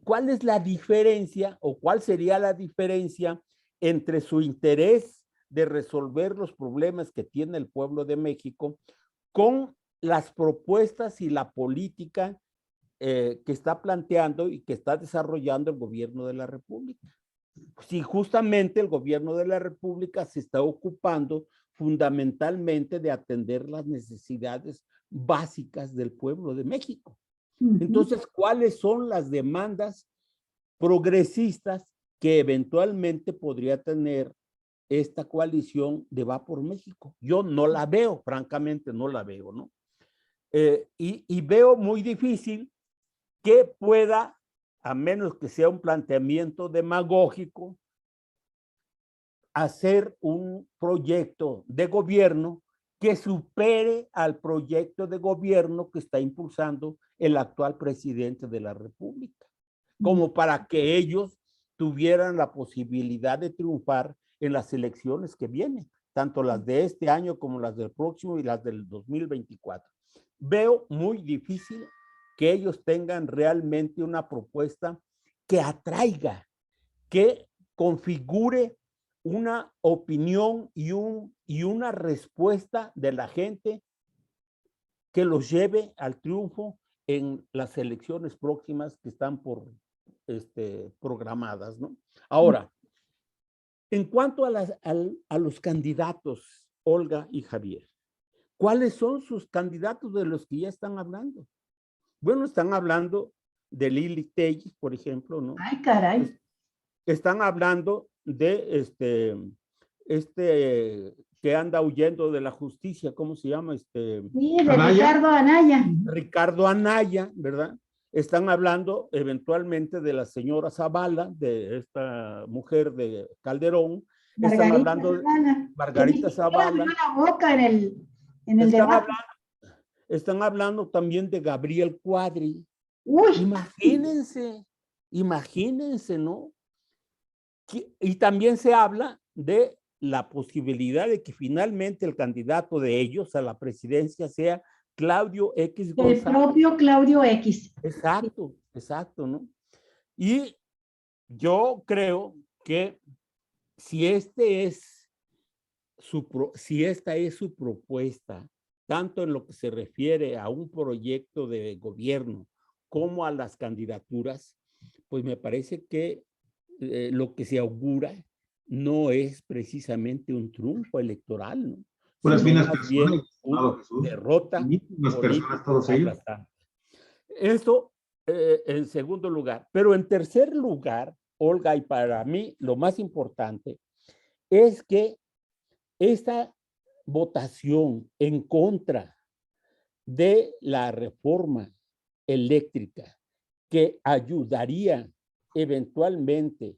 ¿Cuál es la diferencia o cuál sería la diferencia entre su interés de resolver los problemas que tiene el pueblo de México con las propuestas y la política que está planteando y que está desarrollando el gobierno de la República? Si justamente el gobierno de la República se está ocupando fundamentalmente de atender las necesidades básicas del pueblo de México. Entonces, ¿cuáles son las demandas progresistas que eventualmente podría tener esta coalición de Va por México? Yo no la veo, francamente no la veo, ¿no? Y veo muy difícil que pueda, a menos que sea un planteamiento demagógico, hacer un proyecto de gobierno que supere al proyecto de gobierno que está impulsando el actual presidente de la República, como para que ellos tuvieran la posibilidad de triunfar en las elecciones que vienen, tanto las de este año como las del próximo y las del 2024. Veo muy difícil que ellos tengan realmente una propuesta que atraiga, que configure una opinión y una respuesta de la gente que los lleve al triunfo en las elecciones próximas que están programadas, ¿no? Ahora, en cuanto a los candidatos, Olga y Javier, ¿cuáles son sus candidatos de los que ya están hablando? Bueno, están hablando de Lili Telles, por ejemplo, ¿no? Ay, caray. Están hablando de que anda huyendo de la justicia, ¿cómo se llama? Sí, de Ricardo Anaya. Ricardo Anaya, ¿verdad? Están hablando eventualmente de la señora Zavala, de esta mujer de Calderón. Están hablando de Margarita Zavala. La boca en el debate. Están hablando también de Gabriel Cuadri. Uy. Imagínense, ¿no? Y también se habla de la posibilidad de que finalmente el candidato de ellos a la presidencia sea Claudio X González. El propio Claudio X. Exacto, ¿no? Y yo creo que si esta es su propuesta, tanto en lo que se refiere a un proyecto de gobierno como a las candidaturas, pues me parece que lo que se augura no es precisamente un triunfo electoral, ¿no? Unas finas personas, una derrota personas, todos ellos. Esto en segundo lugar. Pero en tercer lugar, Olga, y para mí lo más importante es que esta votación en contra de la reforma eléctrica que ayudaría eventualmente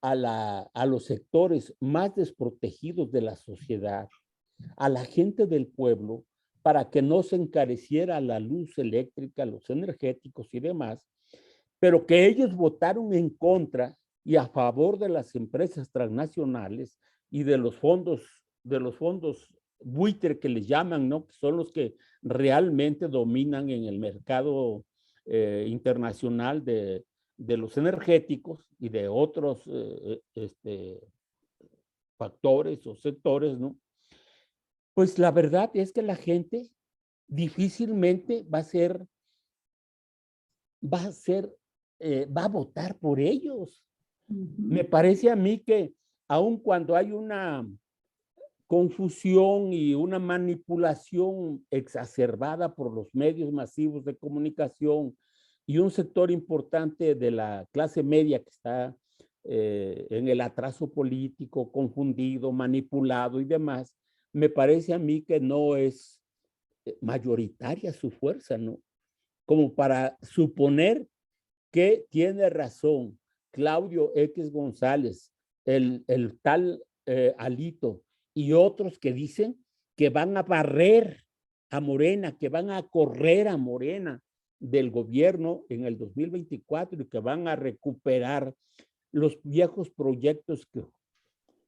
a los sectores más desprotegidos de la sociedad, a la gente del pueblo, para que no se encareciera la luz eléctrica, los energéticos y demás, pero que ellos votaron en contra y a favor de las empresas transnacionales y de los fondos buitre que les llaman, ¿no? Que son los que realmente dominan en el mercado internacional de los energéticos y de otros factores o sectores, ¿no? Pues la verdad es que la gente difícilmente va a votar por ellos. Me parece a mí que aun cuando hay una confusión y una manipulación exacerbada por los medios masivos de comunicación y un sector importante de la clase media que está en el atraso político, confundido, manipulado y demás, me parece a mí que no es mayoritaria su fuerza, ¿no? Como para suponer que tiene razón Claudio X González, el tal Alito y otros que dicen que van a barrer a Morena, que van a correr a Morena del gobierno en el 2024 y que van a recuperar los viejos proyectos que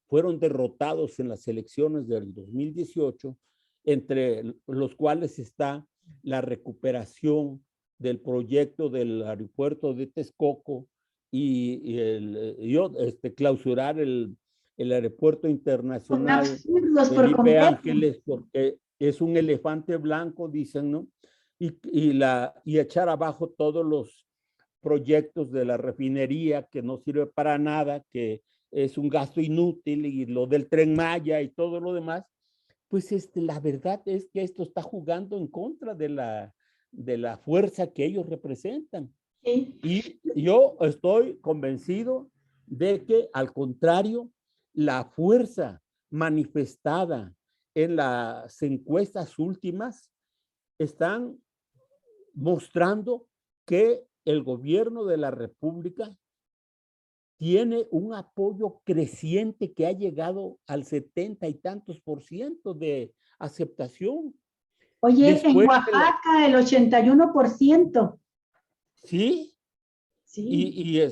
fueron derrotados en las elecciones del 2018, entre los cuales está la recuperación del proyecto del aeropuerto de Texcoco y clausurar el aeropuerto internacional absurdos por Felipe completo. Ángeles, porque es un elefante blanco, dicen, ¿no? Y echar abajo todos los proyectos de la refinería que no sirve para nada, que es un gasto inútil, y lo del Tren Maya y todo lo demás. Pues la verdad es que esto está jugando en contra de la fuerza que ellos representan. Sí. Y yo estoy convencido de que, al contrario, la fuerza manifestada en las encuestas últimas están mostrando que el gobierno de la República tiene un apoyo creciente que ha llegado al 70 y tantos % de aceptación. Oye, en Después Oaxaca el 81%. sí, Sí.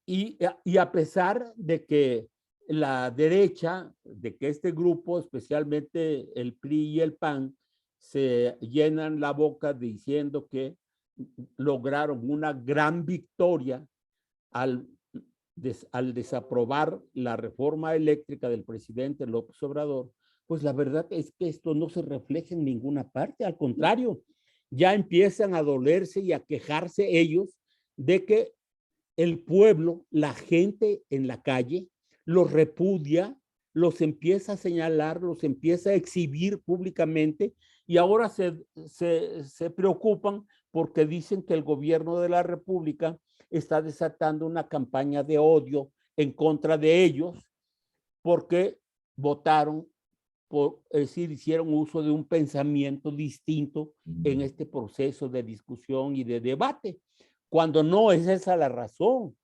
y a pesar de que la derecha, de que este grupo, especialmente el PRI y el PAN, se llenan la boca diciendo que lograron una gran victoria al desaprobar la reforma eléctrica del presidente López Obrador, pues la verdad es que esto no se refleja en ninguna parte. Al contrario, ya empiezan a dolerse y a quejarse ellos de que el pueblo, la gente en la calle, los repudia, los empieza a señalar, los empieza a exhibir públicamente, y ahora se preocupan porque dicen que el gobierno de la República está desatando una campaña de odio en contra de ellos porque votaron, es decir, hicieron uso de un pensamiento distinto en este proceso de discusión y de debate, cuando no es esa la razón.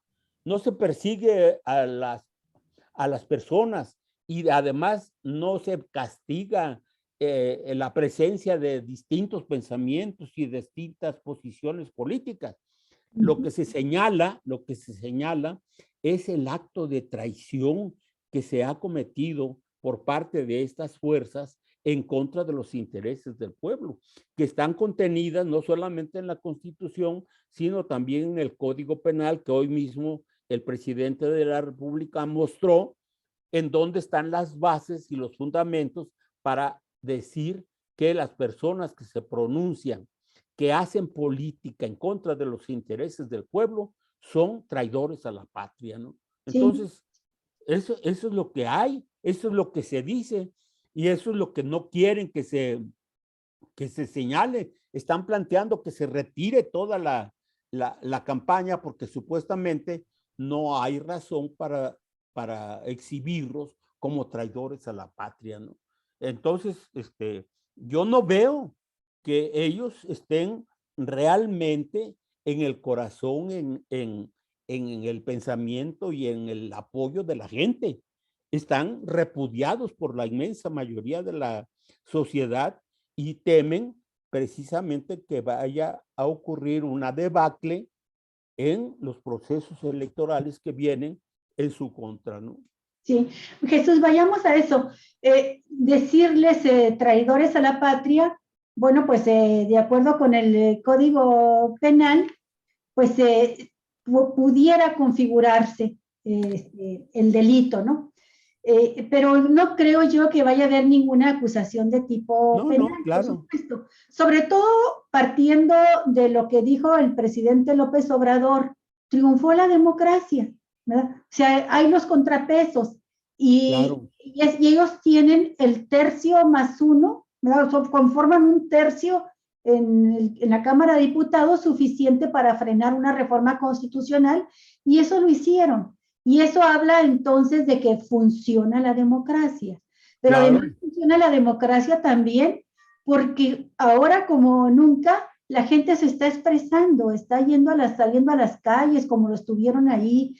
No se persigue a las personas, y además no se castiga la presencia de distintos pensamientos y distintas posiciones políticas. Lo que se señala es el acto de traición que se ha cometido por parte de estas fuerzas en contra de los intereses del pueblo, que están contenidas no solamente en la Constitución, sino también en el Código Penal, que hoy mismo el presidente de la República mostró en dónde están las bases y los fundamentos para decir que las personas que se pronuncian, que hacen política en contra de los intereses del pueblo, son traidores a la patria, ¿no? Entonces, eso es lo que hay, eso es lo que se dice, y eso es lo que no quieren que se señale. Están planteando que se retire toda la campaña porque supuestamente no hay razón para exhibirlos como traidores a la patria, ¿no? Entonces, yo no veo que ellos estén realmente en el corazón, en el pensamiento y en el apoyo de la gente. Están repudiados por la inmensa mayoría de la sociedad y temen precisamente que vaya a ocurrir una debacle en los procesos electorales que vienen en su contra, ¿no? Sí, Jesús, vayamos a eso. Decirles traidores a la patria, bueno, pues de acuerdo con el Código Penal, pues pudiera configurarse el delito, ¿no? Pero no creo yo que vaya a haber ninguna acusación de tipo penal, No, claro. por supuesto. Sobre todo partiendo de lo que dijo el presidente López Obrador, triunfó la democracia, ¿verdad? O sea, hay los contrapesos Claro. y ellos tienen el tercio más uno, ¿verdad? O sea, conforman un tercio en la Cámara de Diputados suficiente para frenar una reforma constitucional, y eso lo hicieron. Y eso habla entonces de que funciona la democracia. Pero claro. además funciona la democracia también porque ahora como nunca la gente se está expresando, está saliendo a las calles como lo estuvieron ahí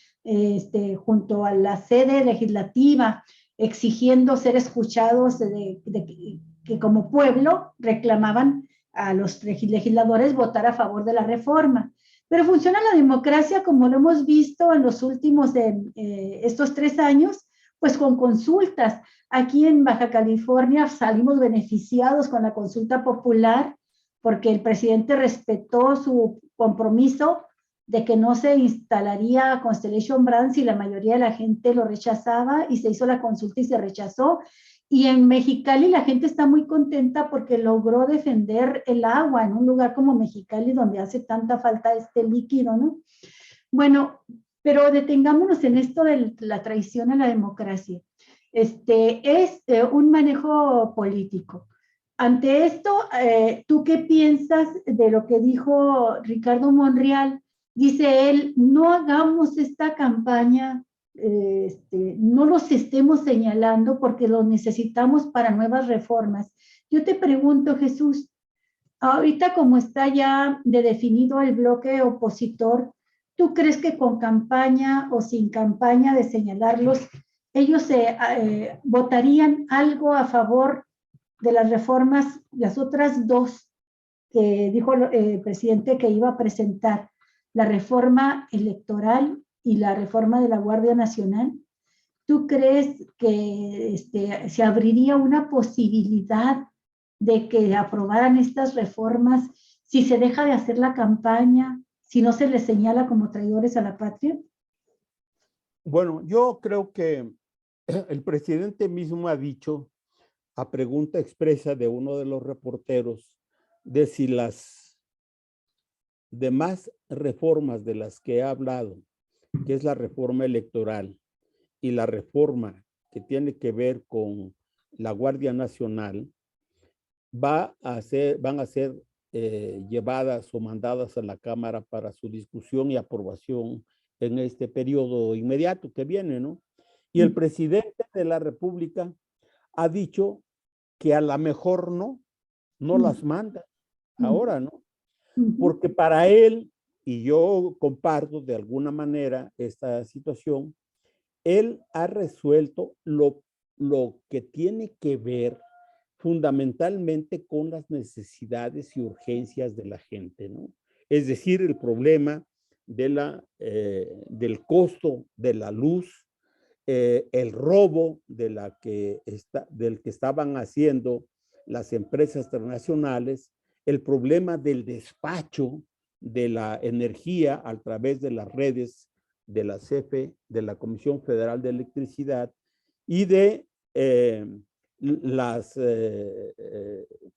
junto a la sede legislativa, exigiendo ser escuchados que como pueblo reclamaban a los legisladores votar a favor de la reforma. Pero funciona la democracia como lo hemos visto en los últimos estos 3 años, pues con consultas. Aquí en Baja California salimos beneficiados con la consulta popular porque el presidente respetó su compromiso de que no se instalaría Constellation Brands y la mayoría de la gente lo rechazaba y se hizo la consulta y se rechazó. Y en Mexicali la gente está muy contenta porque logró defender el agua en un lugar como Mexicali donde hace tanta falta este líquido, ¿no? Bueno, pero detengámonos en esto de la traición a la democracia. Es un manejo político. Ante esto, ¿tú qué piensas de lo que dijo Ricardo Monreal? Dice él, no hagamos esta campaña, no los estemos señalando porque los necesitamos para nuevas reformas. Yo te pregunto, Jesús, ahorita como está ya de definido el bloque opositor, ¿tú crees que con campaña o sin campaña de señalarlos, ellos votarían algo a favor de las reformas, las otras dos que dijo el presidente que iba a presentar, la reforma electoral y la reforma de la Guardia Nacional? ¿Tú crees que se abriría una posibilidad de que aprobaran estas reformas si se deja de hacer la campaña, si no se les señala como traidores a la patria? Bueno, yo creo que el presidente mismo ha dicho, a pregunta expresa de uno de los reporteros, de si las demás reformas de las que ha hablado, que es la reforma electoral y la reforma que tiene que ver con la Guardia Nacional, van a ser llevadas o mandadas a la Cámara para su discusión y aprobación en este periodo inmediato que viene, ¿no? Y el presidente de la República ha dicho que a lo mejor no las manda ahora, ¿no? Porque para él, y yo comparto de alguna manera esta situación, él ha resuelto lo que tiene que ver fundamentalmente con las necesidades y urgencias de la gente, ¿no? Es decir, el problema del costo de la luz, el robo del que estaban haciendo las empresas transnacionales, el problema del despacho de la energía a través de las redes de la CFE, de la Comisión Federal de Electricidad, y de las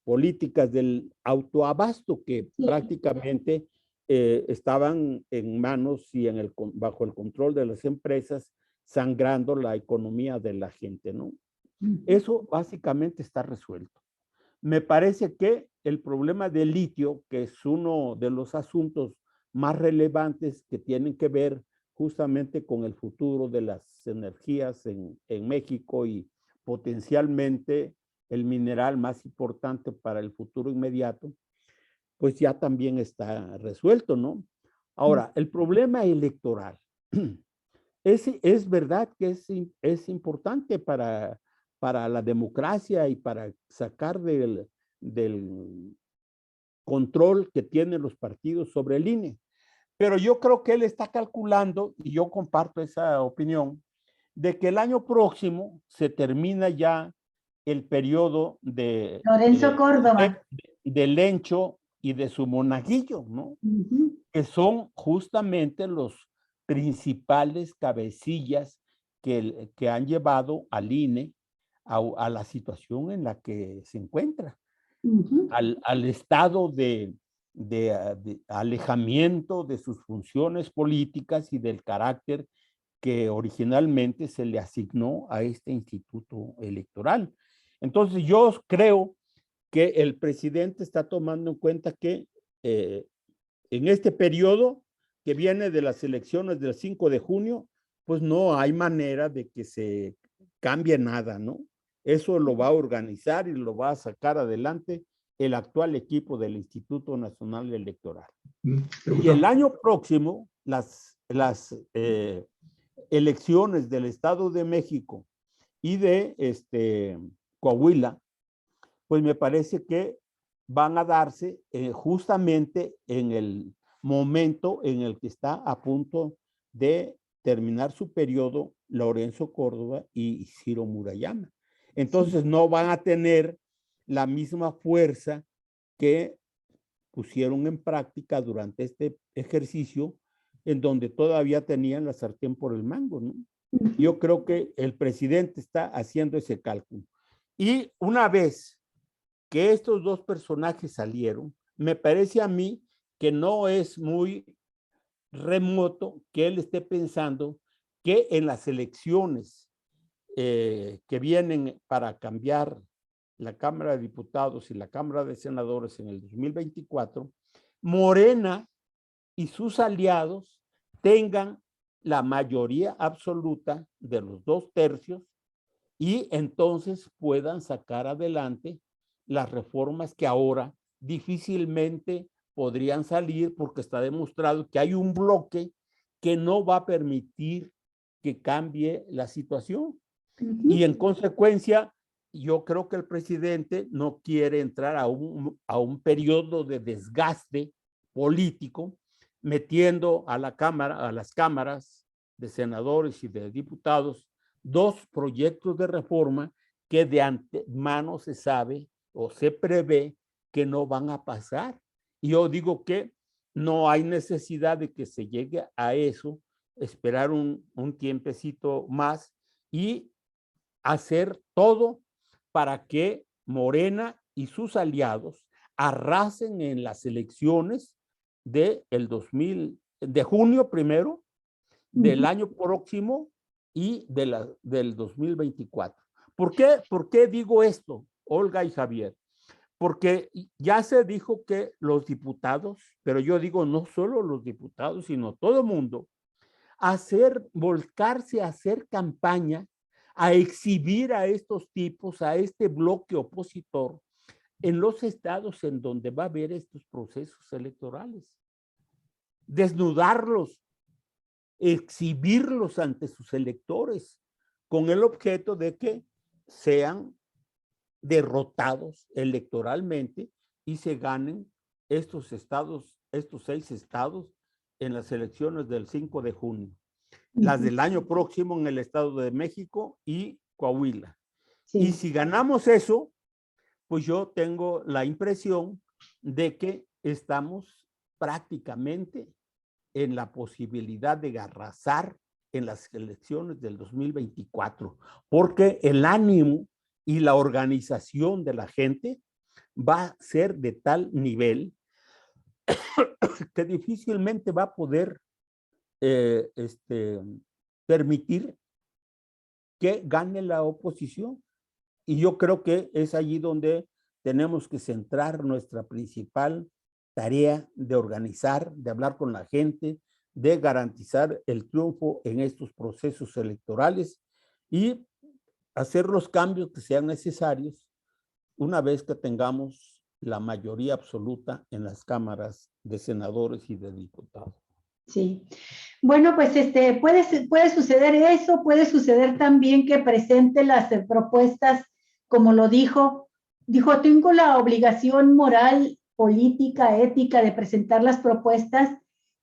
políticas del autoabasto que prácticamente estaban en manos y bajo el control de las empresas, sangrando la economía de la gente, ¿no? Eso básicamente está resuelto. Me parece que el problema del litio, que es uno de los asuntos más relevantes que tienen que ver justamente con el futuro de las energías en México y potencialmente el mineral más importante para el futuro inmediato, pues ya también está resuelto, ¿no? Ahora, el problema electoral. Es verdad que es importante para la democracia y para sacar del control que tienen los partidos sobre el INE. Pero yo creo que él está calculando, y yo comparto esa opinión, de que el año próximo se termina ya el periodo de Lorenzo Córdoba. de Lencho y de su monaguillo, ¿no? Que son justamente los principales cabecillas que han llevado al INE a la situación en la que se encuentra, al estado de alejamiento de sus funciones políticas y del carácter que originalmente se le asignó a este instituto electoral. Entonces yo creo que el presidente está tomando en cuenta que en este periodo que viene de las elecciones del 5 de junio, pues no hay manera de que se cambie nada, ¿no? Eso lo va a organizar y lo va a sacar adelante el actual equipo del Instituto Nacional Electoral. Y el año próximo, las elecciones del Estado de México y de Coahuila, pues me parece que van a darse justamente en el momento en el que está a punto de terminar su periodo Lorenzo Córdoba y Ciro Murayama. Entonces no van a tener la misma fuerza que pusieron en práctica durante este ejercicio, en donde todavía tenían la sartén por el mango, ¿no? Yo creo que el presidente está haciendo ese cálculo. Y una vez que estos dos personajes salieron, me parece a mí que no es muy remoto que él esté pensando que en las elecciones que vienen para cambiar la Cámara de Diputados y la Cámara de Senadores en el 2024, Morena y sus aliados tengan la mayoría absoluta de los 2/3 y entonces puedan sacar adelante las reformas que ahora difícilmente podrían salir, porque está demostrado que hay un bloque que no va a permitir que cambie la situación. Y en consecuencia, yo creo que el presidente no quiere entrar a un periodo de desgaste político, metiendo a la Cámara, a las cámaras de senadores y de diputados, dos proyectos de reforma que de antemano se sabe o se prevé que no van a pasar. Y yo digo que no hay necesidad de que se llegue a eso, esperar un tiempecito más y hacer todo para que Morena y sus aliados arrasen en las elecciones de junio primero, del año próximo y del 2024. ¿Por qué digo esto, Olga y Javier? Porque ya se dijo que los diputados, pero yo digo no solo los diputados, sino todo el mundo, volcarse a hacer campaña, a exhibir a estos tipos, a este bloque opositor, en los estados en donde va a haber estos procesos electorales. Desnudarlos, exhibirlos ante sus electores, con el objeto de que sean derrotados electoralmente y se ganen estos estados, estos 6 estados en las elecciones del 5 de junio. Las del año próximo en el Estado de México y Coahuila. Sí. Y si ganamos eso, pues yo tengo la impresión de que estamos prácticamente en la posibilidad de arrasar en las elecciones del 2024, porque el ánimo y la organización de la gente va a ser de tal nivel que difícilmente va a poder permitir que gane la oposición. Y yo creo que es allí donde tenemos que centrar nuestra principal tarea de organizar, de hablar con la gente, de garantizar el triunfo en estos procesos electorales y hacer los cambios que sean necesarios una vez que tengamos la mayoría absoluta en las cámaras de senadores y de diputados. Sí. Bueno, pues puede suceder eso, puede suceder también que presente las propuestas, como lo dijo, tengo la obligación moral, política, ética de presentar las propuestas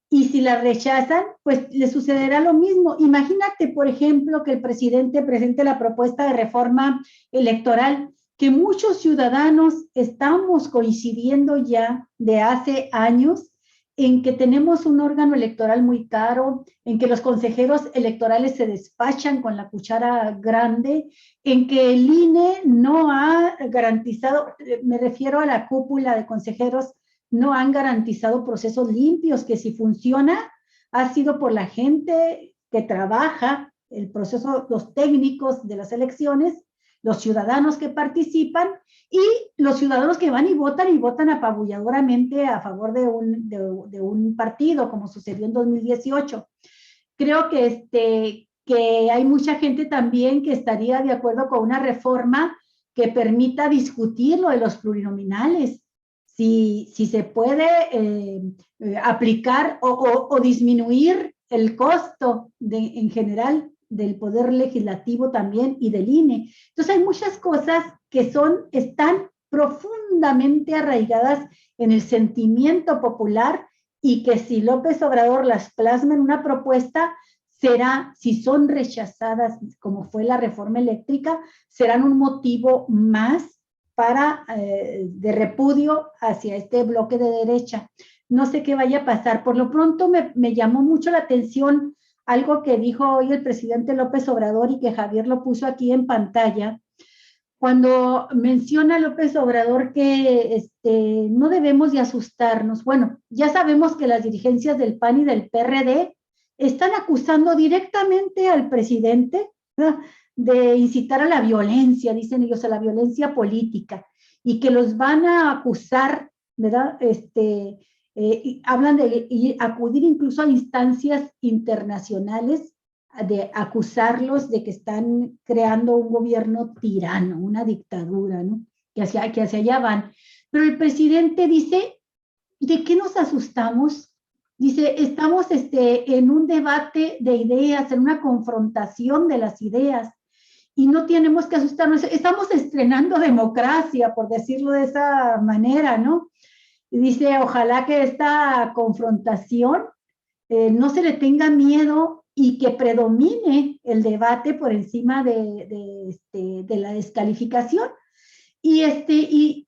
y si las rechazan, pues le sucederá lo mismo. Imagínate, por ejemplo, que el presidente presente la propuesta de reforma electoral, que muchos ciudadanos estamos coincidiendo ya de hace años en que tenemos un órgano electoral muy caro, en que los consejeros electorales se despachan con la cuchara grande, en que el INE no ha garantizado, me refiero a la cúpula de consejeros, no han garantizado procesos limpios, que si funciona ha sido por la gente que trabaja el proceso, los técnicos de las elecciones, los ciudadanos que participan y los ciudadanos que van y votan apabulladoramente a favor de un partido, como sucedió en 2018. Creo que hay mucha gente también que estaría de acuerdo con una reforma que permita discutir lo de los plurinominales, si se puede aplicar o disminuir el costo en general del Poder Legislativo también y del INE. Entonces hay muchas cosas que están profundamente arraigadas en el sentimiento popular y que si López Obrador las plasma en una propuesta, será, si son rechazadas, como fue la reforma eléctrica, serán un motivo más para, de repudio hacia este bloque de derecha. No sé qué vaya a pasar. Por lo pronto me llamó mucho la atención algo que dijo hoy el presidente López Obrador y que Javier lo puso aquí en pantalla, cuando menciona López Obrador que no debemos de asustarnos. Bueno, ya sabemos que las dirigencias del PAN y del PRD están acusando directamente al presidente, ¿verdad?, de incitar a la violencia, dicen ellos, a la violencia política, y que los van a acusar, ¿verdad? Hablan de acudir incluso a instancias internacionales, de acusarlos de que están creando un gobierno tirano, una dictadura, ¿no? Que hacia allá van. Pero el presidente dice, ¿de qué nos asustamos? Dice, estamos en un debate de ideas, en una confrontación de las ideas, y no tenemos que asustarnos. Estamos estrenando democracia, por decirlo de esa manera, ¿no? Y dice, ojalá que esta confrontación no se le tenga miedo y que predomine el debate por encima de la descalificación. Y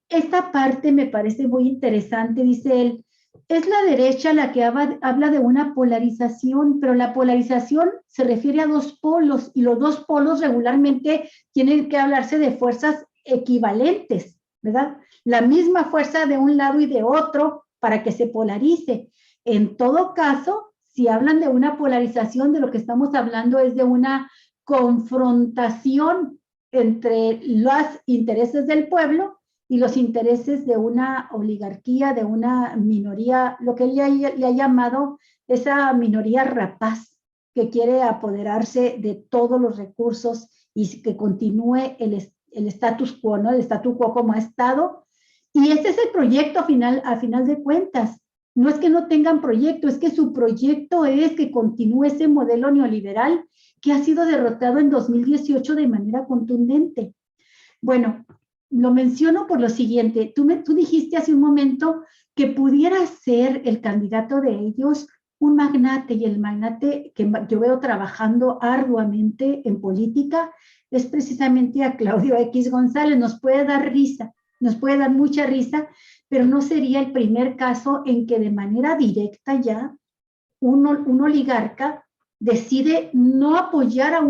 esta parte me parece muy interesante, dice él, es la derecha la que habla de una polarización, pero la polarización se refiere a dos polos, y los dos polos regularmente tienen que hablarse de fuerzas equivalentes, ¿verdad? La misma fuerza de un lado y de otro para que se polarice. En todo caso, si hablan de una polarización, de lo que estamos hablando es de una confrontación entre los intereses del pueblo y los intereses de una oligarquía, de una minoría, lo que él le ha llamado esa minoría rapaz, que quiere apoderarse de todos los recursos y que continúe el status quo, ¿no? El status quo como ha estado. Y ese es el proyecto a final de cuentas. No es que no tengan proyecto, es que su proyecto es que continúe ese modelo neoliberal que ha sido derrotado en 2018 de manera contundente. Bueno, lo menciono por lo siguiente. Tú dijiste hace un momento que pudiera ser el candidato de ellos un magnate, y el magnate que yo veo trabajando arduamente en política es precisamente a Claudio X González. Nos puede dar risa, nos puede dar mucha risa, pero no sería el primer caso en que de manera directa ya un oligarca decide no apoyar a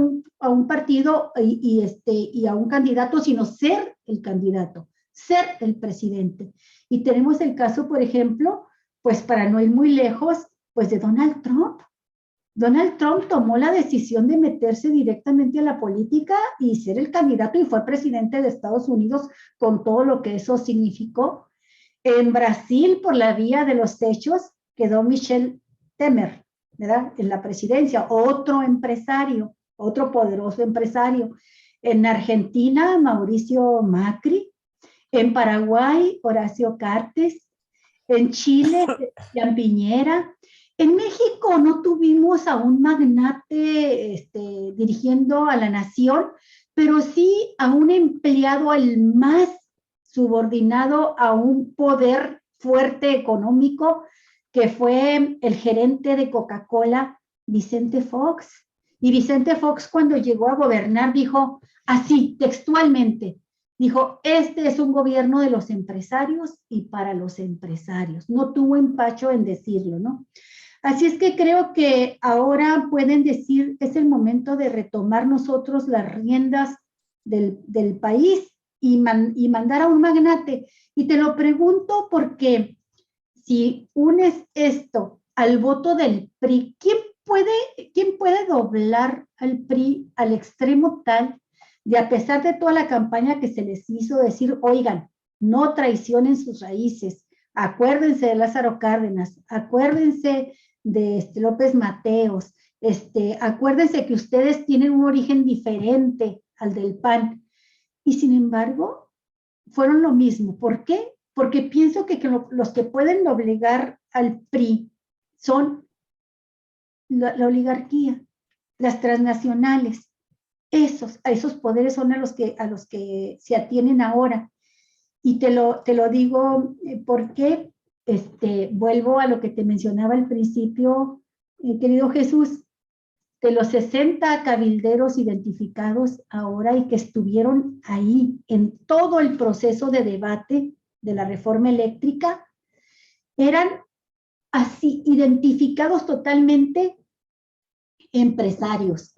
un partido y a un candidato, sino ser el candidato, ser el presidente. Y tenemos el caso, por ejemplo, pues para no ir muy lejos, pues de Donald Trump. Donald Trump tomó la decisión de meterse directamente a la política y ser el candidato, y fue presidente de Estados Unidos con todo lo que eso significó. En Brasil, por la vía de los hechos, quedó Michel Temer, ¿verdad?, en la presidencia, otro empresario, otro poderoso empresario. En Argentina, Mauricio Macri. En Paraguay, Horacio Cartes. En Chile, Sebastián Piñera. En México no tuvimos a un magnate dirigiendo a la nación, pero sí a un empleado al más subordinado a un poder fuerte económico, que fue el gerente de Coca-Cola, Vicente Fox. Y Vicente Fox, cuando llegó a gobernar, dijo así, textualmente, dijo, este es un gobierno de los empresarios y para los empresarios. No tuvo empacho en decirlo, ¿no? Así es que creo que ahora pueden decir, es el momento de retomar nosotros las riendas del país y mandar a un magnate. Y te lo pregunto porque si unes esto al voto del PRI, ¿quién puede doblar al PRI al extremo tal de, a pesar de toda la campaña que se les hizo, decir, oigan, no traicionen sus raíces, acuérdense de Lázaro Cárdenas, acuérdense de López Mateos, acuérdense que ustedes tienen un origen diferente al del PAN? Y sin embargo, fueron lo mismo. ¿Por qué? Porque pienso que los que pueden obligar al PRI son la oligarquía, las transnacionales. A esos poderes son a los que se atienen ahora. Y te lo digo porque vuelvo a lo que te mencionaba al principio, querido Jesús, de los 60 cabilderos identificados ahora y que estuvieron ahí en todo el proceso de debate de la reforma eléctrica, eran así identificados totalmente empresarios,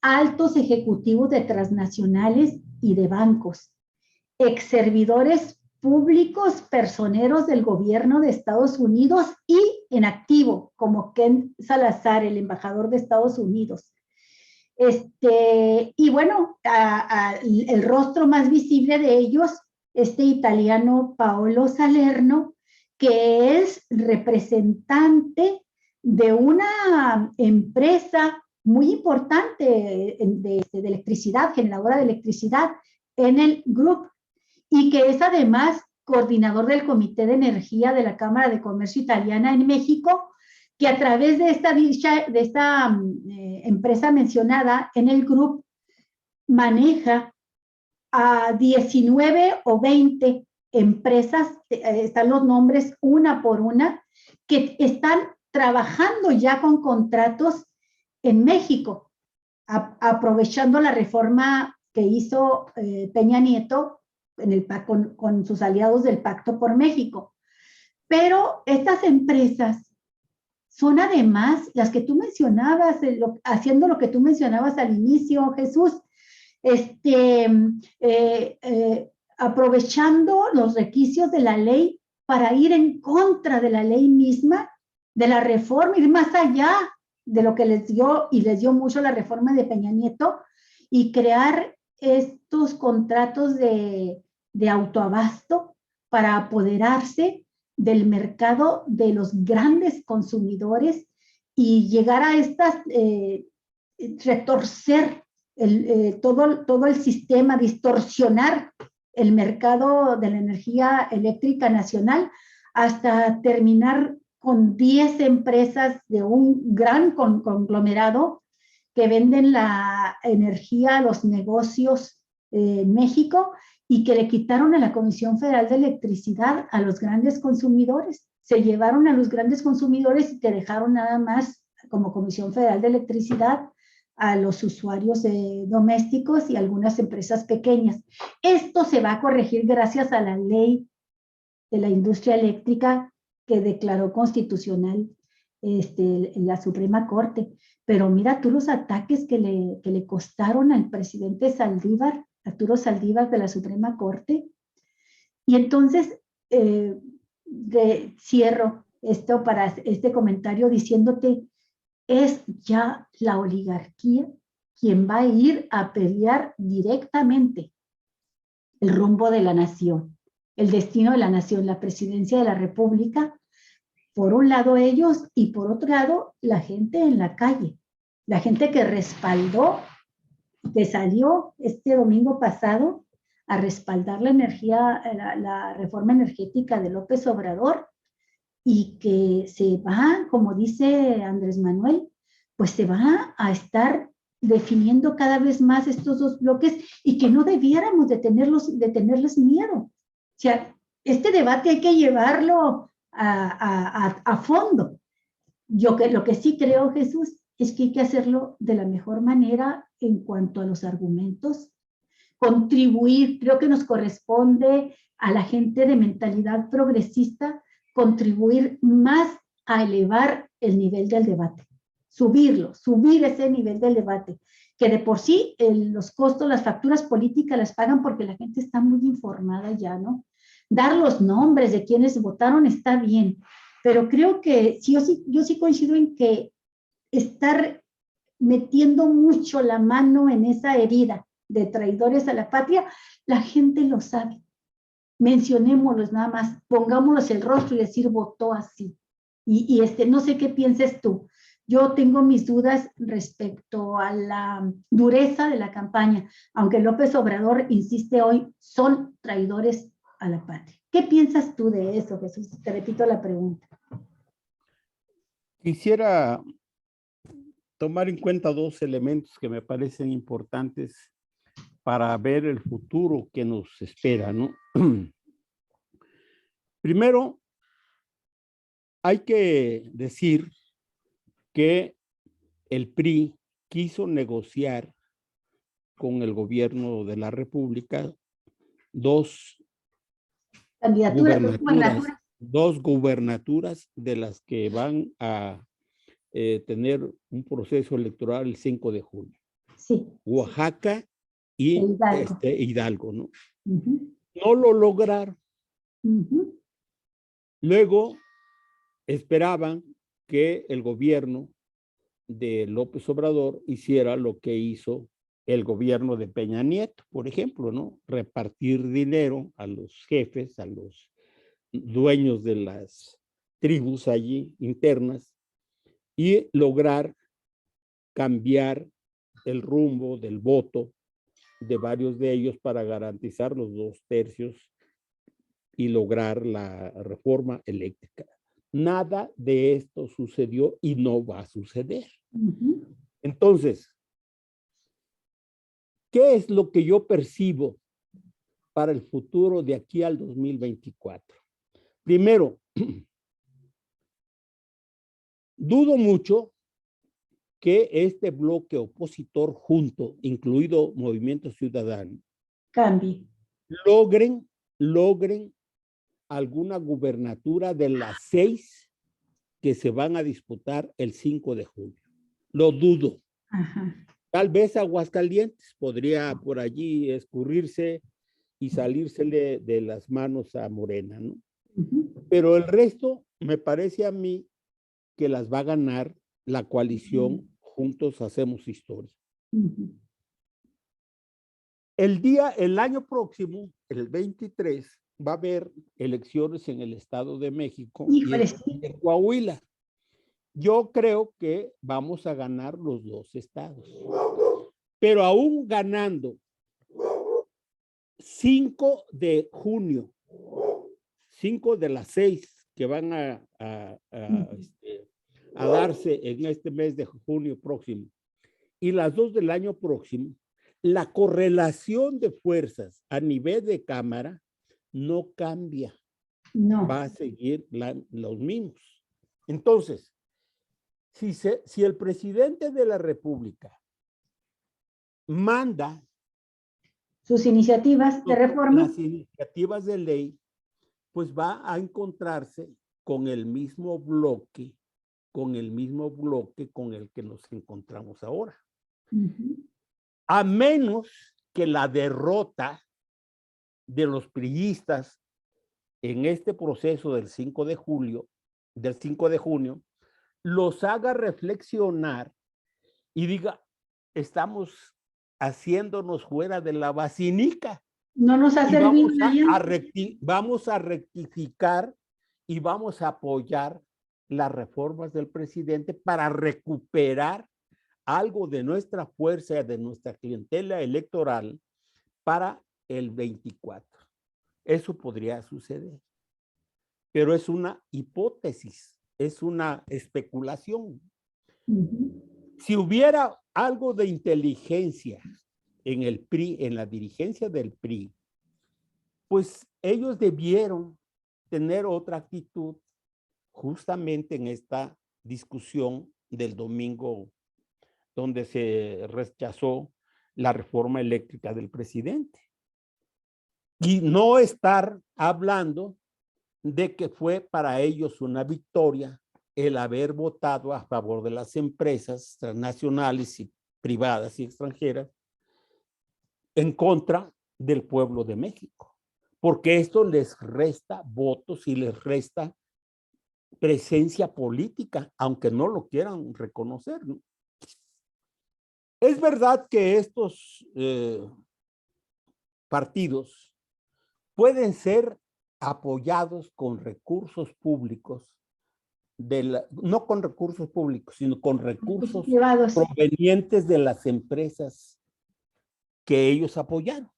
altos ejecutivos de transnacionales y de bancos, ex servidores públicos, personeros del gobierno de Estados Unidos y en activo, como Ken Salazar, el embajador de Estados Unidos. Y bueno, el rostro más visible de ellos, este italiano Paolo Salerno, que es representante de una empresa muy importante de electricidad, generadora de electricidad, Enel Group, y que es además coordinador del Comité de Energía de la Cámara de Comercio Italiana en México, que a través de esta empresa mencionada, Enel Group, maneja a 19 o 20 empresas, están los nombres una por una, que están trabajando ya con contratos en México, aprovechando la reforma que hizo Peña Nieto con sus aliados del Pacto por México. Pero estas empresas son además las que tú mencionabas, haciendo lo que tú mencionabas al inicio, Jesús, aprovechando los requisitos de la ley para ir en contra de la ley misma, de la reforma, ir más allá de lo que les dio mucho la reforma de Peña Nieto, y crear estos contratos de autoabasto para apoderarse del mercado de los grandes consumidores y llegar a retorcer todo el sistema, distorsionar el mercado de la energía eléctrica nacional hasta terminar con 10 empresas de un gran conglomerado que venden la energía a los negocios en México y que le quitaron a la Comisión Federal de Electricidad a los grandes consumidores. Se llevaron a los grandes consumidores y te dejaron nada más como Comisión Federal de Electricidad a los usuarios domésticos y algunas empresas pequeñas. Esto se va a corregir gracias a la ley de la industria eléctrica que declaró constitucional la Suprema Corte. Pero mira tú los ataques que le costaron al presidente Saldívar, Arturo Saldívar, de la Suprema Corte. Y entonces cierro esto para este comentario diciéndote, es ya la oligarquía quien va a ir a pelear directamente el rumbo de la nación, el destino de la nación, la presidencia de la República. Por un lado ellos y por otro lado la gente en la calle, la gente que respaldó, que salió este domingo pasado a respaldar la reforma energética de López Obrador, y que se va, como dice Andrés Manuel, pues se va a estar definiendo cada vez más estos dos bloques y que no debiéramos de tenerles miedo. O sea, este debate hay que llevarlo a fondo. Lo que sí creo, Jesús, es que hay que hacerlo de la mejor manera en cuanto a los argumentos, contribuir, creo que nos corresponde a la gente de mentalidad progresista contribuir más a elevar el nivel del debate, subir ese nivel del debate, que de por sí los costos, las facturas políticas las pagan porque la gente está muy informada ya, ¿no? Dar los nombres de quienes votaron está bien, pero creo que yo sí coincido en que estar metiendo mucho la mano en esa herida de traidores a la patria, la gente lo sabe. Mencionémoslos nada más, pongámoslos el rostro y decir votó así. Y no sé qué pienses tú. Yo tengo mis dudas respecto a la dureza de la campaña, aunque López Obrador insiste hoy, son traidores a la patria. ¿Qué piensas tú de eso, Jesús? Te repito la pregunta. Quisiera tomar en cuenta dos elementos que me parecen importantes para ver el futuro que nos espera, ¿no? Primero, hay que decir que el PRI quiso negociar con el gobierno de la República dos gubernaturas de las que van a tener un proceso electoral el 5 de junio. Sí. Oaxaca y Hidalgo. Hidalgo, ¿no? No lo lograron. Luego esperaban que el gobierno de López Obrador hiciera lo que hizo el gobierno de Peña Nieto, por ejemplo, ¿no? Repartir dinero a los jefes, a los dueños de las tribus allí internas y lograr cambiar el rumbo del voto de varios de ellos para garantizar los 2/3 y lograr la reforma eléctrica. Nada de esto sucedió y no va a suceder. Entonces, ¿qué es lo que yo percibo para el futuro de aquí al 2024? Primero, dudo mucho que este bloque opositor junto, incluido Movimiento Ciudadano, cambie. Logren alguna gubernatura de las 6 que se van a disputar el 5 de julio. Lo dudo. Tal vez Aguascalientes podría por allí escurrirse y salírsele de las manos a Morena, ¿no? Pero el resto me parece a mí que las va a ganar la coalición Juntos Hacemos Historia. El año próximo, el 23, va a haber elecciones en el Estado de México y en Coahuila. Yo creo que vamos a ganar los 2 estados. Pero aún ganando 5 de junio, 5 de las 6 que van a darse en este mes de junio próximo y las 2 del año próximo, la correlación de fuerzas a nivel de Cámara no cambia. No. Va a seguir los mismos. Entonces, si el presidente de la República manda sus iniciativas de reforma, las iniciativas de ley, pues va a encontrarse con el mismo bloque con el que nos encontramos ahora. A menos que la derrota de los priistas en este proceso del 5 de junio, los haga reflexionar y diga, estamos haciéndonos fuera de la basinica. No nos ha servido. Vamos a rectificar y vamos a apoyar las reformas del presidente para recuperar algo de nuestra fuerza, de nuestra clientela electoral para el 24. Eso podría suceder. Pero es una hipótesis, es una especulación. Si hubiera algo de inteligencia en el PRI, en la dirigencia del PRI, pues ellos debieron tener otra actitud justamente en esta discusión del domingo donde se rechazó la reforma eléctrica del presidente. Y no estar hablando de que fue para ellos una victoria el haber votado a favor de las empresas transnacionales y privadas y extranjeras en contra del pueblo de México, porque esto les resta votos y les resta presencia política, aunque no lo quieran reconocer, ¿no? Es verdad que estos partidos pueden ser apoyados con recursos públicos, no con recursos públicos, sino con recursos privados provenientes de las empresas que ellos apoyaron.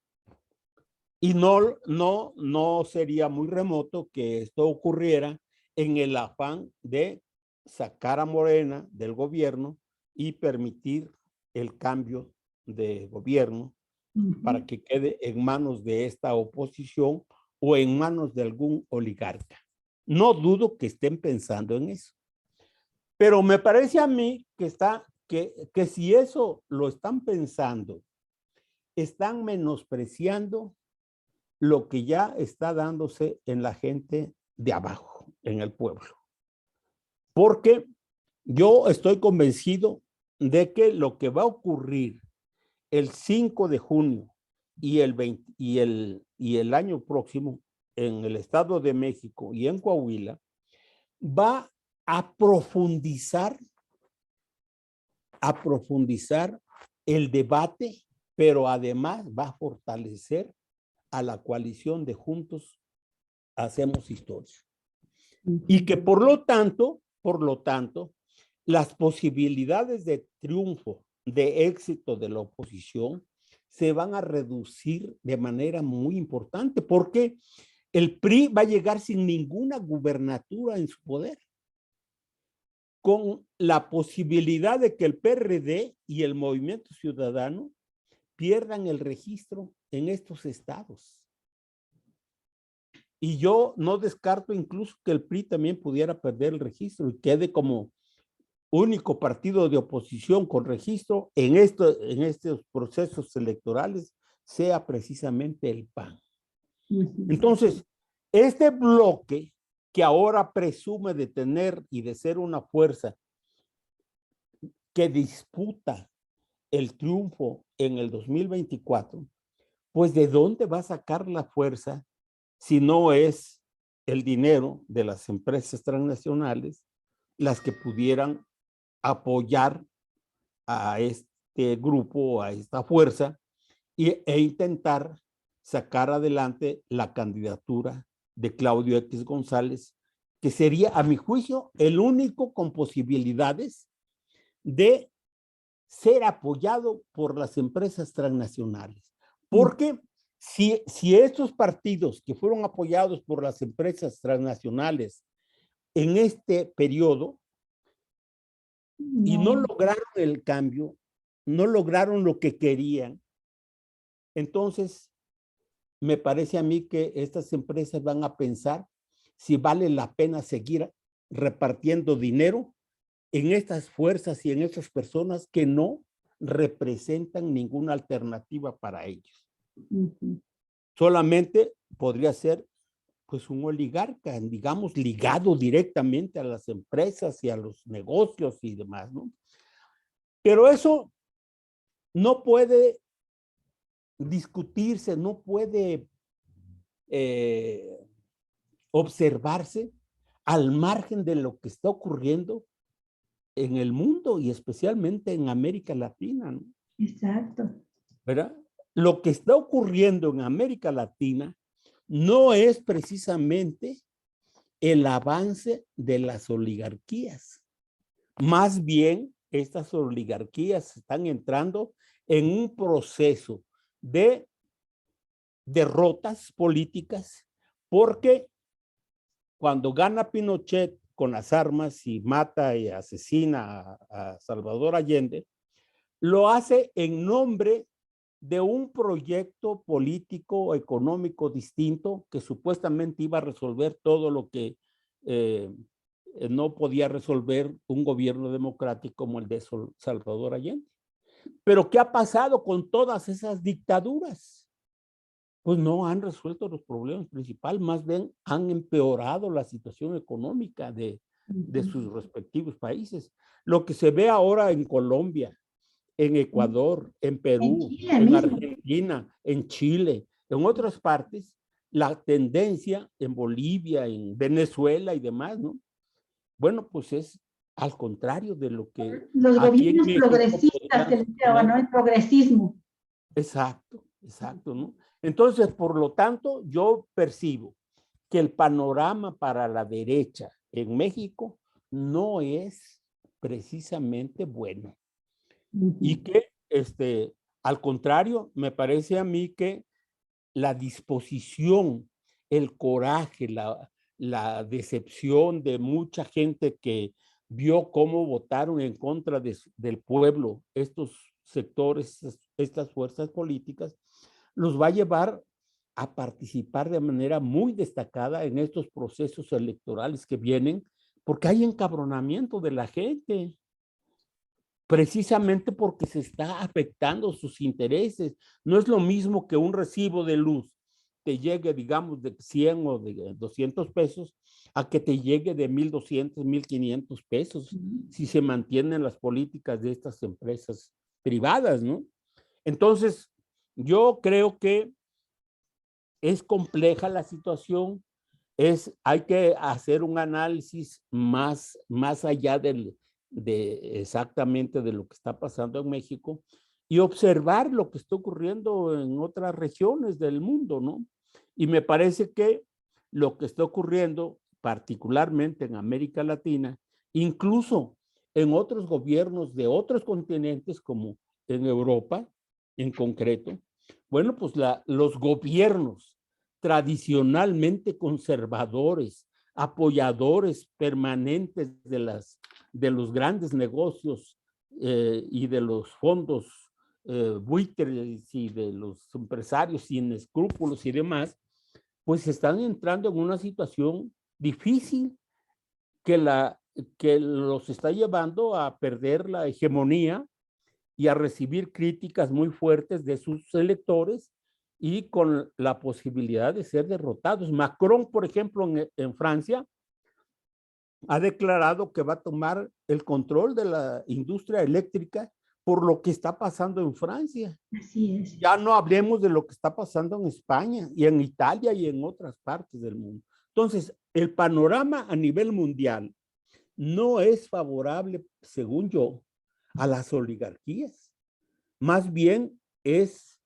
Y no sería muy remoto que esto ocurriera en el afán de sacar a Morena del gobierno y permitir el cambio de gobierno para que quede en manos de esta oposición o en manos de algún oligarca. No dudo que estén pensando en eso. Pero me parece a mí que si eso lo están pensando, están menospreciando lo que ya está dándose en la gente de abajo, en el pueblo. Porque yo estoy convencido de que lo que va a ocurrir el 5 de junio y el año próximo en el Estado de México y en Coahuila va a profundizar el debate, pero además va a fortalecer a la coalición de Juntos Hacemos Historia. Y que por lo tanto, las posibilidades de triunfo, de éxito de la oposición se van a reducir de manera muy importante, porque el PRI va a llegar sin ninguna gubernatura en su poder, con la posibilidad de que el PRD y el Movimiento Ciudadano pierdan el registro en estos estados. Y yo no descarto incluso que el PRI también pudiera perder el registro y quede como único partido de oposición con registro en estos procesos electorales, sea precisamente el PAN. Entonces, este bloque que ahora presume de tener y de ser una fuerza que disputa el triunfo en el 2024, pues ¿de dónde va a sacar la fuerza si no es el dinero de las empresas transnacionales las que pudieran apoyar a este grupo, a esta fuerza, e intentar sacar adelante la candidatura de Claudio X González, que sería, a mi juicio, el único con posibilidades de ser apoyado por las empresas transnacionales. Porque si estos partidos que fueron apoyados por las empresas transnacionales en este periodo y no lograron el cambio, no lograron lo que querían, entonces me parece a mí que estas empresas van a pensar si vale la pena seguir repartiendo dinero en estas fuerzas y en estas personas que no representan ninguna alternativa para ellos. Solamente podría ser pues un oligarca, digamos, ligado directamente a las empresas y a los negocios y demás, ¿no? Pero eso no puede discutirse, no puede observarse al margen de lo que está ocurriendo en el mundo y especialmente en América Latina, ¿no? Exacto. ¿Verdad? Lo que está ocurriendo en América Latina no es precisamente el avance de las oligarquías. Más bien, estas oligarquías están entrando en un proceso de derrotas políticas, porque cuando gana Pinochet con las armas y mata y asesina a Salvador Allende, lo hace en nombre de un proyecto político, económico distinto que supuestamente iba a resolver todo lo que no podía resolver un gobierno democrático como el de Salvador Allende. Pero ¿qué ha pasado con todas esas dictaduras? Pues no han resuelto los problemas principales, más bien han empeorado la situación económica de sus respectivos países. Lo que se ve ahora en Colombia, en Ecuador, en Perú, en Argentina, en Chile, en otras partes, la tendencia en Bolivia, en Venezuela y demás, ¿no? Bueno, pues es al contrario de lo que los aquí en gobiernos México progresistas que les llaman, ¿no? El progresismo. Exacto, exacto, ¿no? Entonces, por lo tanto, yo percibo que el panorama para la derecha en México no es precisamente bueno. Y que, al contrario, me parece a mí que la disposición, el coraje, la decepción de mucha gente que vio cómo votaron en contra del pueblo estos sectores, estas fuerzas políticas, los va a llevar a participar de manera muy destacada en estos procesos electorales que vienen, porque hay encabronamiento de la gente, precisamente porque se está afectando sus intereses. No es lo mismo que un recibo de luz te llegue, digamos, de 100 o de 200 pesos, a que te llegue de 1,200, 1,500 pesos, si se mantienen las políticas de estas empresas privadas, ¿no? Entonces, yo creo que es compleja la situación, hay que hacer un análisis más allá de exactamente de lo que está pasando en México y observar lo que está ocurriendo en otras regiones del mundo, ¿no? Y me parece que lo que está ocurriendo, particularmente en América Latina, incluso en otros gobiernos de otros continentes, como en Europa en concreto, bueno, pues los gobiernos tradicionalmente conservadores, apoyadores permanentes de los grandes negocios y de los fondos buitres y de los empresarios sin escrúpulos y demás, pues están entrando en una situación difícil que los está llevando a perder la hegemonía y a recibir críticas muy fuertes de sus electores y con la posibilidad de ser derrotados. Macron, por ejemplo, en Francia, ha declarado que va a tomar el control de la industria eléctrica por lo que está pasando en Francia. Así es. Ya no hablemos de lo que está pasando en España y en Italia y en otras partes del mundo. Entonces, el panorama a nivel mundial no es favorable, según yo, a las oligarquías. Más bien es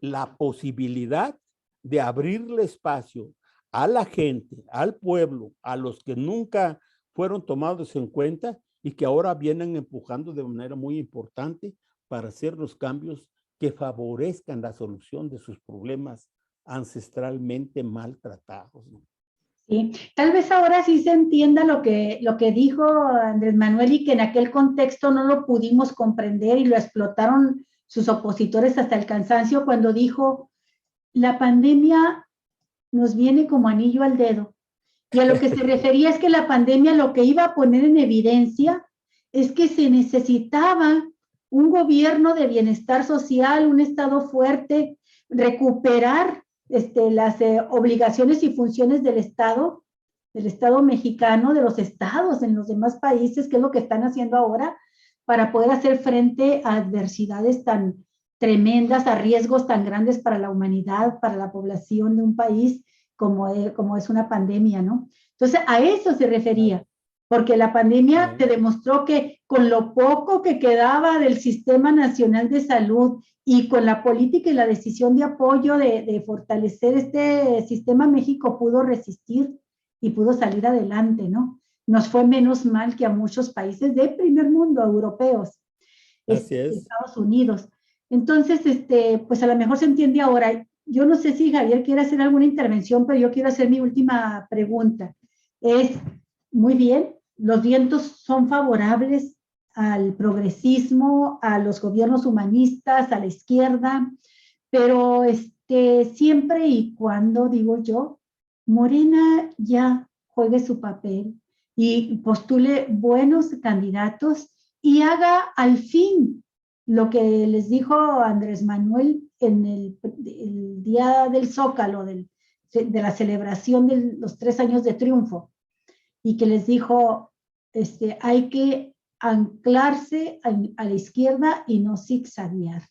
la posibilidad de abrirle espacio a la gente, al pueblo, a los que nunca fueron tomados en cuenta y que ahora vienen empujando de manera muy importante para hacer los cambios que favorezcan la solución de sus problemas ancestralmente maltratados. Sí, tal vez ahora sí se entienda lo que dijo Andrés Manuel y que en aquel contexto no lo pudimos comprender y lo explotaron sus opositores hasta el cansancio cuando dijo, la pandemia nos viene como anillo al dedo. Y a lo que se refería es que la pandemia lo que iba a poner en evidencia es que se necesitaba un gobierno de bienestar social, un Estado fuerte, recuperar las obligaciones y funciones del Estado mexicano, de los estados en los demás países, que es lo que están haciendo ahora, para poder hacer frente a adversidades tan tremendas, a riesgos tan grandes para la humanidad, para la población de un país como es una pandemia, ¿no? Entonces, a eso se refería, porque la pandemia te demostró que con lo poco que quedaba del Sistema Nacional de Salud y con la política y la decisión de apoyo de fortalecer este sistema, México pudo resistir y pudo salir adelante, ¿no? Nos fue menos mal que a muchos países de primer mundo, europeos, Estados Unidos. Entonces, pues a lo mejor se entiende ahora. Yo no sé si Javier quiere hacer alguna intervención, pero yo quiero hacer mi última pregunta. Muy bien, los vientos son favorables al progresismo, a los gobiernos humanistas, a la izquierda, pero siempre y cuando, digo yo, Morena ya juegue su papel y postule buenos candidatos y haga al fin lo que les dijo Andrés Manuel en el día del Zócalo, de la celebración de los 3 años de triunfo, y que les dijo, hay que anclarse a la izquierda y no zigzaguear.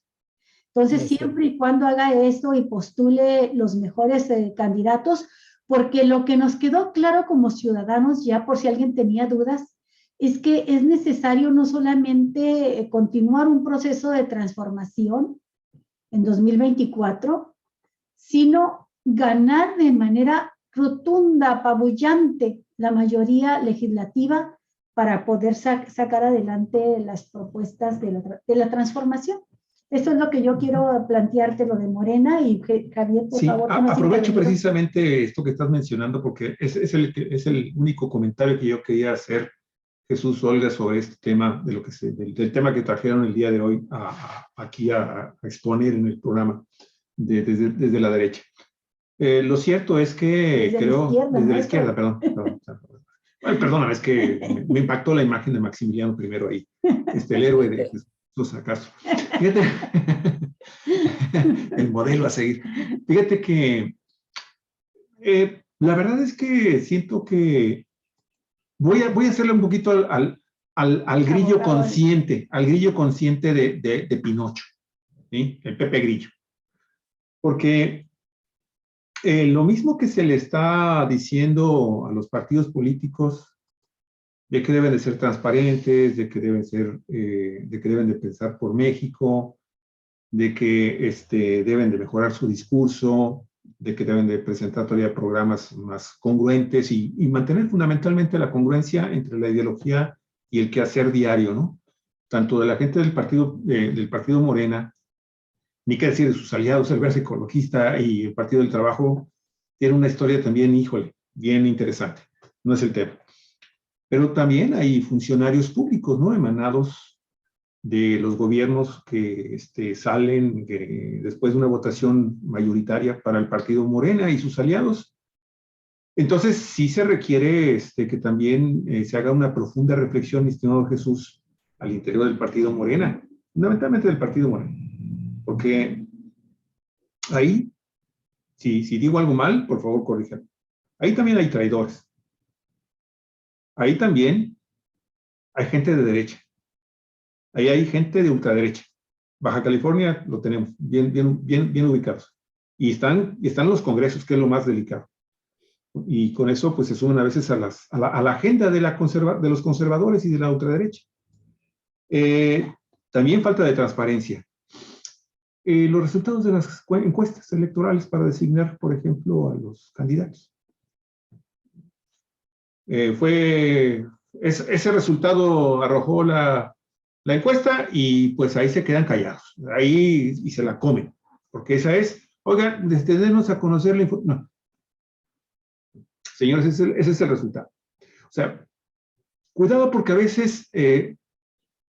Entonces, siempre y cuando haga eso y postule los mejores candidatos, porque lo que nos quedó claro como ciudadanos, ya por si alguien tenía dudas, es que es necesario no solamente continuar un proceso de transformación en 2024, sino ganar de manera rotunda, apabullante, la mayoría legislativa para poder sacar adelante las propuestas de la transformación. Eso es lo que yo quiero plantearte, lo de Morena, y Javier, por favor. Aprovecho precisamente esto que estás mencionando porque es el único comentario que yo quería hacer, Jesús, Olga, sobre este tema, del tema que trajeron el día de hoy aquí a exponer en el programa. desde la derecha. Lo cierto es que Desde creo, la izquierda, desde ¿no? la izquierda, perdón. Ay, perdóname, es que me impactó la imagen de Maximiliano I ahí, el héroe de Jesús Castro. Fíjate, el modelo a seguir. Fíjate que la verdad es que siento que voy a hacerle un poquito al grillo consciente, de Pinocho, ¿sí? El Pepe Grillo. Porque lo mismo que se le está diciendo a los partidos políticos de que deben de ser transparentes, de que deben de pensar por México, de que deben de mejorar su discurso, de que deben de presentar todavía programas más congruentes y mantener fundamentalmente la congruencia entre la ideología y el quehacer diario, ¿no? Tanto de la gente del partido Morena, ni qué decir de sus aliados, el Verde Ecologista y el Partido del Trabajo, tiene una historia también, híjole, bien interesante. No es el tema. Pero también hay funcionarios públicos, ¿no? Emanados de los gobiernos que salen después de una votación mayoritaria para el partido Morena y sus aliados. Entonces, sí se requiere que también se haga una profunda reflexión, mi estimado Jesús, al interior del partido Morena, fundamentalmente del partido Morena. Porque ahí, si digo algo mal, por favor, corríjame. Ahí también hay traidores. Ahí también hay gente de derecha. Ahí hay gente de ultraderecha. Baja California lo tenemos bien ubicados. Y están los congresos, que es lo más delicado. Y con eso, pues, se suman a veces a la agenda de los conservadores y de la ultraderecha. También falta de transparencia. Los resultados de las encuestas electorales para designar, por ejemplo, a los candidatos. Ese resultado arrojó la encuesta y pues ahí se quedan callados, ahí y se la comen, porque esa es, oigan, denos a conocer la información. No. Señores, ese es el resultado. O sea, cuidado porque a veces,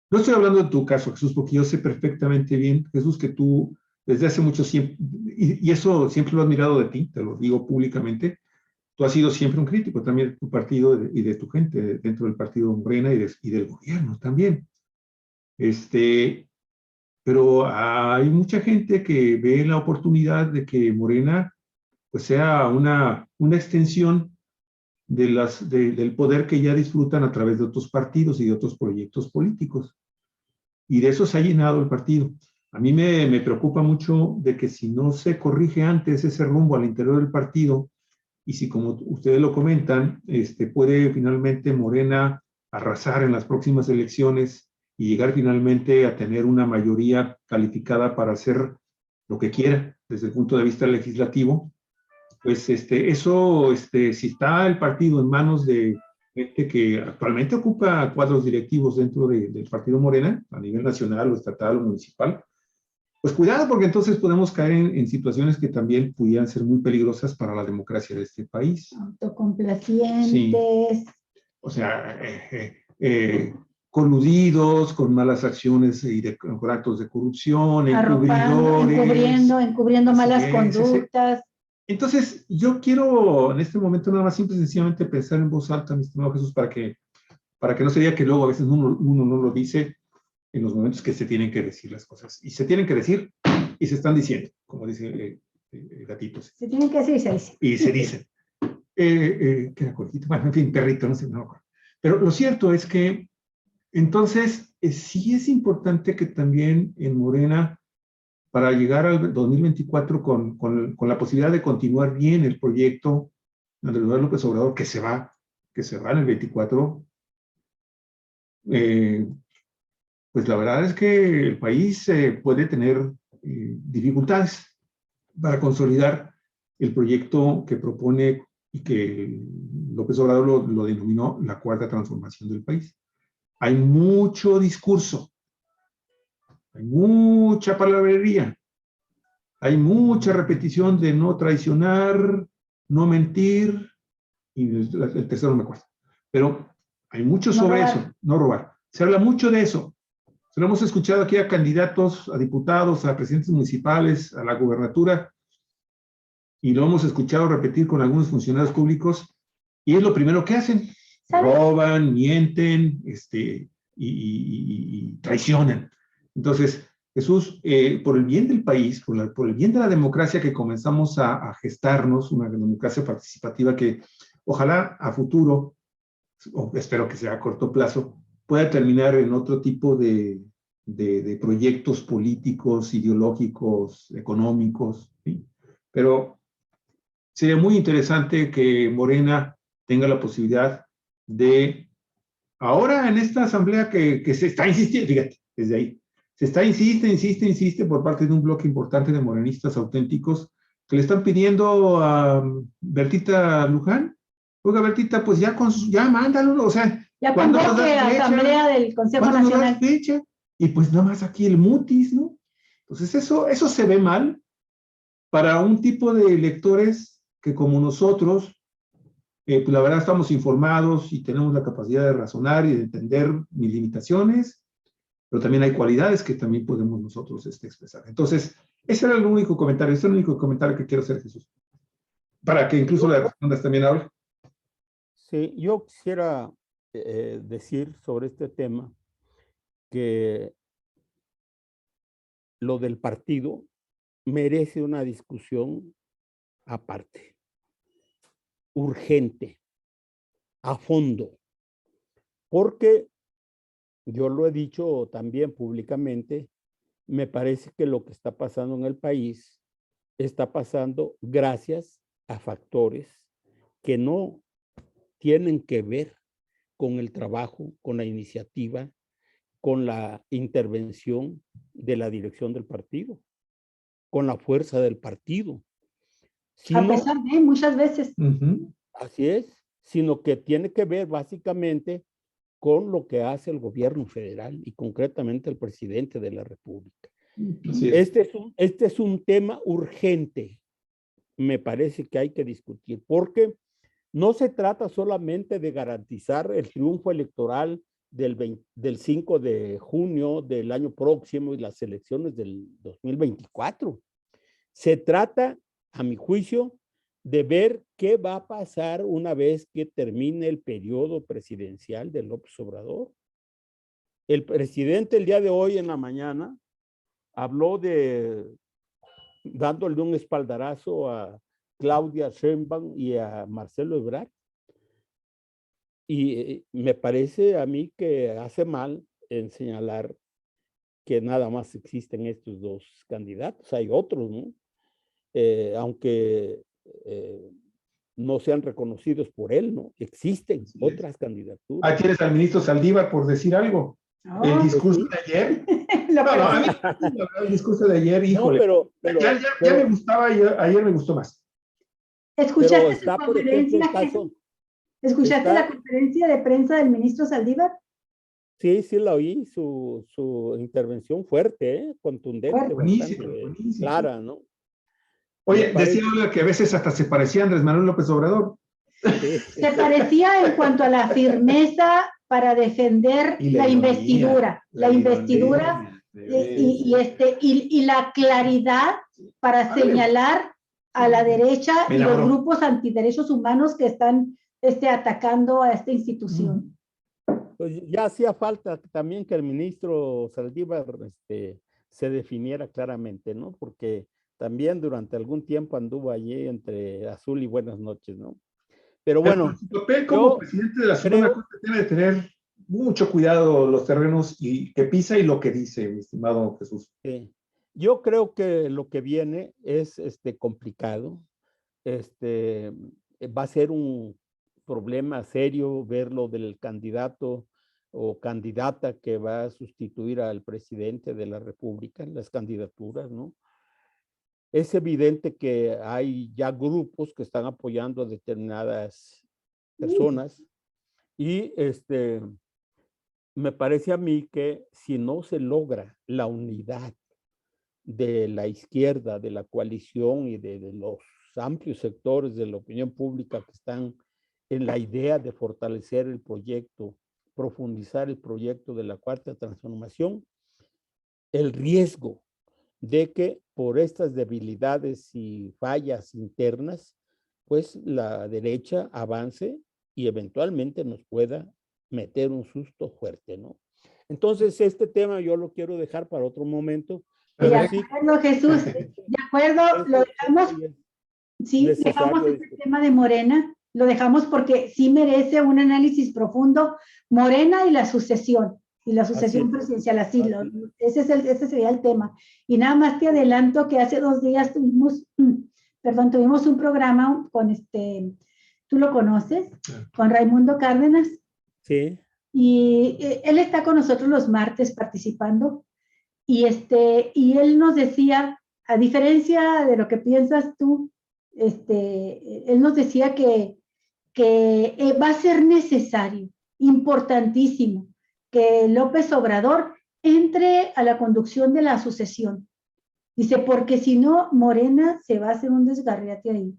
no estoy hablando de tu caso, Jesús, porque yo sé perfectamente bien, Jesús, que tú desde hace mucho tiempo, y eso siempre lo he admirado de ti, te lo digo públicamente, tú has sido siempre un crítico también de tu partido y de tu gente dentro del partido Morena y del gobierno también. Pero hay mucha gente que ve la oportunidad de que Morena pues sea una extensión del poder que ya disfrutan a través de otros partidos y de otros proyectos políticos. Y de eso se ha llenado el partido. A mí me preocupa mucho de que si no se corrige antes ese rumbo al interior del partido, y si, como ustedes lo comentan, puede finalmente Morena arrasar en las próximas elecciones y llegar finalmente a tener una mayoría calificada para hacer lo que quiera desde el punto de vista legislativo, pues eso, si está el partido en manos de gente que actualmente ocupa cuadros directivos dentro del partido Morena, a nivel nacional o estatal o municipal, pues cuidado, porque entonces podemos caer en situaciones que también pudieran ser muy peligrosas para la democracia de este país. Autocomplacientes. Sí. O sea, coludidos con malas acciones y con actos de corrupción, encubridores. Encubriendo malas conductas. Entonces, yo quiero en este momento nada más simple y sencillamente pensar en voz alta, mi estimado Jesús, para que no se diga que luego a veces uno no lo dice en los momentos que se tienen que decir las cosas. Y se tienen que decir y se están diciendo, como dice gatitos. Se tienen que decir y se dice. Y se dicen. ¿Qué era cortito? Bueno, en fin, perrito, no sé. No. Pero lo cierto es que, entonces, sí es importante que también en Morena, para llegar al 2024 con la posibilidad de continuar bien el proyecto de Andrés Manuel López Obrador, que se va en el 24, pues la verdad es que el país puede tener dificultades para consolidar el proyecto que propone y que López Obrador lo denominó la cuarta transformación del país. Hay mucho discurso, hay mucha palabrería, hay mucha repetición de no traicionar, no mentir, y el tercero no me acuerdo. Pero hay mucho sobre eso, no robar. Se habla mucho de eso. Lo hemos escuchado aquí a candidatos, a diputados, a presidentes municipales, a la gubernatura, y lo hemos escuchado repetir con algunos funcionarios públicos, y es lo primero que hacen. ¿Sabes? Roban, mienten, y traicionan. Entonces, Jesús, por el bien del país, por el bien de la democracia que comenzamos a gestarnos, una democracia participativa que ojalá a futuro, o espero que sea a corto plazo, pueda terminar en otro tipo de proyectos políticos, ideológicos, económicos, ¿sí? Pero sería muy interesante que Morena tenga la posibilidad de, ahora en esta asamblea que se está insistiendo, fíjate, desde ahí, se está insiste por parte de un bloque importante de morenistas auténticos que le están pidiendo a Bertita Luján, oiga Bertita, pues ya, ya mándalo, o sea, Ya ¿cuándo nos convoque das a fecha? asamblea del Consejo ¿Cuándo nos das Nacional. fecha? Y pues nada más aquí el mutis, ¿no? Entonces eso se ve mal para un tipo de electores que como nosotros, pues la verdad estamos informados y tenemos la capacidad de razonar y de entender mis limitaciones, pero también hay cualidades que también podemos nosotros expresar. Entonces, ese era el único comentario, ese es el único comentario que quiero hacer, Jesús. Para que incluso le respondas también ahora. Sí, yo quisiera decir sobre este tema que lo del partido merece una discusión aparte, urgente, a fondo, porque yo lo he dicho también públicamente, me parece que lo que está pasando en el país está pasando gracias a factores que no tienen que ver con el trabajo, con la iniciativa, con la intervención de la dirección del partido, con la fuerza del partido, A sino, pesar de muchas veces. así es, sino que tiene que ver básicamente con lo que hace el gobierno federal y concretamente el presidente de la República. Así es. Este es un tema urgente, me parece que hay que discutir, porque no se trata solamente de garantizar el triunfo electoral del 5 de junio del año próximo y las elecciones del 2024. Se trata, a mi juicio, de ver qué va a pasar una vez que termine el periodo presidencial de López Obrador. El presidente el día de hoy en la mañana habló dándole un espaldarazo a Claudia Sheinbaum y a Marcelo Ebrard. Y me parece a mí que hace mal en señalar que nada más existen estos dos candidatos. Hay otros, ¿no? Aunque no sean reconocidos por él, ¿no? Existen otras candidaturas. Ahí tienes al ministro Saldívar por decir algo. Oh, el discurso de ayer. El discurso de ayer, híjole. No, ya me gustaba, ayer me gustó más. ¿Escuchaste está, su conferencia? ¿Escuchaste la conferencia de prensa del ministro Saldívar? Sí, sí la oí, su intervención fuerte, contundente, buenísimo, clara, ¿no? Oye, decía que a veces hasta se parecía a Andrés Manuel López Obrador. Sí. Se parecía en cuanto a la firmeza para defender la investidura, y la claridad para señalar a la derecha y los grupos antiderechos humanos que están atacando a esta institución. Pues ya hacía falta también que el ministro Saldívar se definiera claramente, ¿no? Porque también durante algún tiempo anduvo allí entre azul y buenas noches, ¿no? Pero bueno. Su papel como presidente de la Suprema Corte debe tener mucho cuidado los terrenos y que pisa y lo que dice, mi estimado Jesús. Sí. Yo creo que lo que viene es complicado. Va a ser un problema serio ver lo del candidato o candidata que va a sustituir al presidente de la República, las candidaturas, ¿no? Es evidente que hay ya grupos que están apoyando a determinadas personas y me parece a mí que si no se logra la unidad de la izquierda, de la coalición y de los amplios sectores de la opinión pública que están en la idea de fortalecer el proyecto, profundizar el proyecto de la Cuarta Transformación, el riesgo de que por estas debilidades y fallas internas, pues la derecha avance y eventualmente nos pueda meter un susto fuerte, ¿no? Entonces, este tema yo lo quiero dejar para otro momento. De Pero sí, acuerdo, Jesús. De acuerdo, lo dejamos. Sí, dejamos este tema de Morena, lo dejamos porque sí merece un análisis profundo, Morena y la sucesión presidencial, ese sería el tema. Y nada más te adelanto que hace 2 días tuvimos un programa con tú lo conoces, con Raimundo Cárdenas. Sí. Y él está con nosotros los martes participando, y él nos decía, a diferencia de lo que piensas tú, él nos decía que va a ser necesario, importantísimo, que López Obrador entre a la conducción de la sucesión. Dice, porque si no, Morena se va a hacer un desgarriate ahí.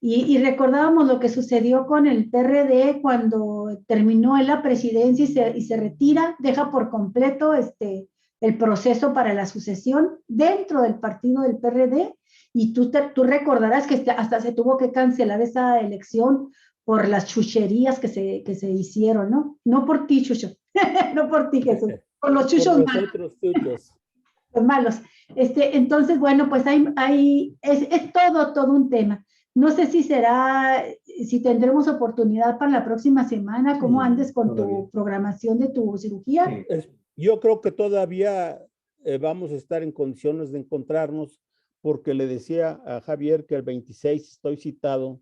Y recordábamos lo que sucedió con el PRD cuando terminó en la presidencia y se retira, deja por completo el proceso para la sucesión dentro del partido del PRD, y tú recordarás que hasta se tuvo que cancelar esa elección por las chucherías que se hicieron, ¿no? No por ti, Chucho, no por ti, Jesús, por los chuchos malos. Los malos. Entonces, bueno, pues es todo un tema. No sé si tendremos oportunidad para la próxima semana, cómo andes con tu programación de tu cirugía. Yo creo que todavía vamos a estar en condiciones de encontrarnos, porque le decía a Javier que el 26 estoy citado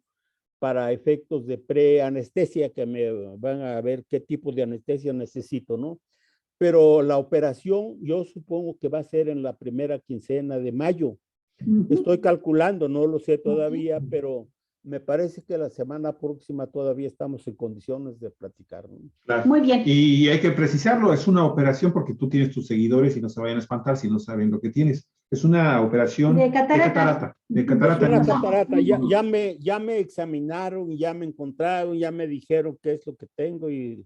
para efectos de preanestesia, que me van a ver qué tipo de anestesia necesito, ¿no? Pero la operación yo supongo que va a ser en la primera quincena de mayo. Estoy calculando, no lo sé todavía, pero me parece que la semana próxima todavía estamos en condiciones de platicar, ¿no? Claro. Muy bien. Y hay que precisarlo, es una operación porque tú tienes tus seguidores y no se vayan a espantar si no saben lo que tienes. Es una operación de catarata. De catarata. Es una catarata. Ya me examinaron, ya me encontraron, ya me dijeron qué es lo que tengo, y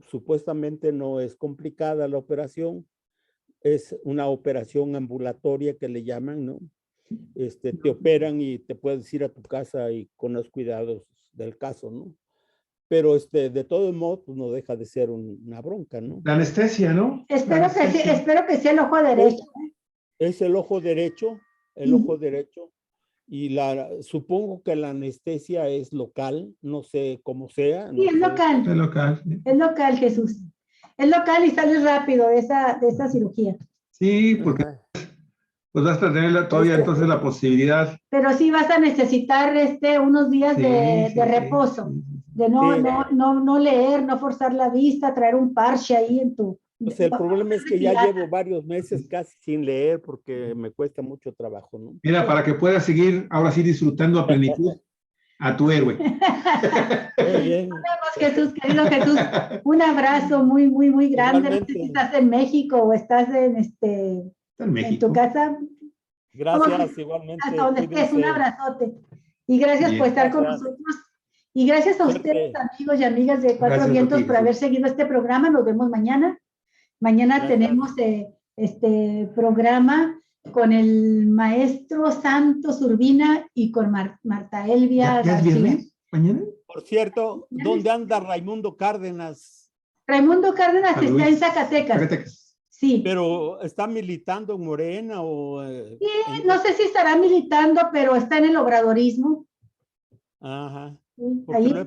supuestamente no es complicada la operación. Es una operación ambulatoria que le llaman, ¿no? Te operan y te puedes ir a tu casa y con los cuidados del caso, ¿no? Pero de todos modos, pues no deja de ser una bronca, ¿no? La anestesia, ¿no? Espero que sea el ojo derecho. Es el ojo derecho, ojo derecho. Y supongo que la anestesia es local, no sé cómo sea. Sí, es local. Es local. Es local, Jesús. Es local y sales rápido de esa cirugía. Sí, porque pues vas a tener todavía entonces la posibilidad. Pero sí vas a necesitar unos días de reposo, de no leer, no forzar la vista, traer un parche ahí en tu... Pues el problema es que ya llevo varios meses casi sin leer porque me cuesta mucho trabajo, ¿no? Mira, para que puedas seguir ahora sí disfrutando a plenitud a tu héroe. Muy bien. Nos vemos, Jesús, querido Jesús. Un abrazo muy, muy, muy grande. No sé si estás en México o estás en tu casa. Gracias, igualmente. Hasta donde estés, un abrazote. Y gracias por estar con nosotros. Y gracias a ustedes, amigos y amigas de Cuatro Vientos, por haber seguido este programa. Nos vemos mañana. Mañana tenemos este programa con el maestro Santos Urbina y con Marta Elvia García. ¿Ya es viernes? ¿Mañana? Por cierto, ¿dónde anda Raimundo Cárdenas? Raimundo Cárdenas está en Zacatecas. Sí. ¿Pero está militando en Morena o...? Sí, no sé si estará militando, pero está en el obradorismo. Ajá. Porque ahí lo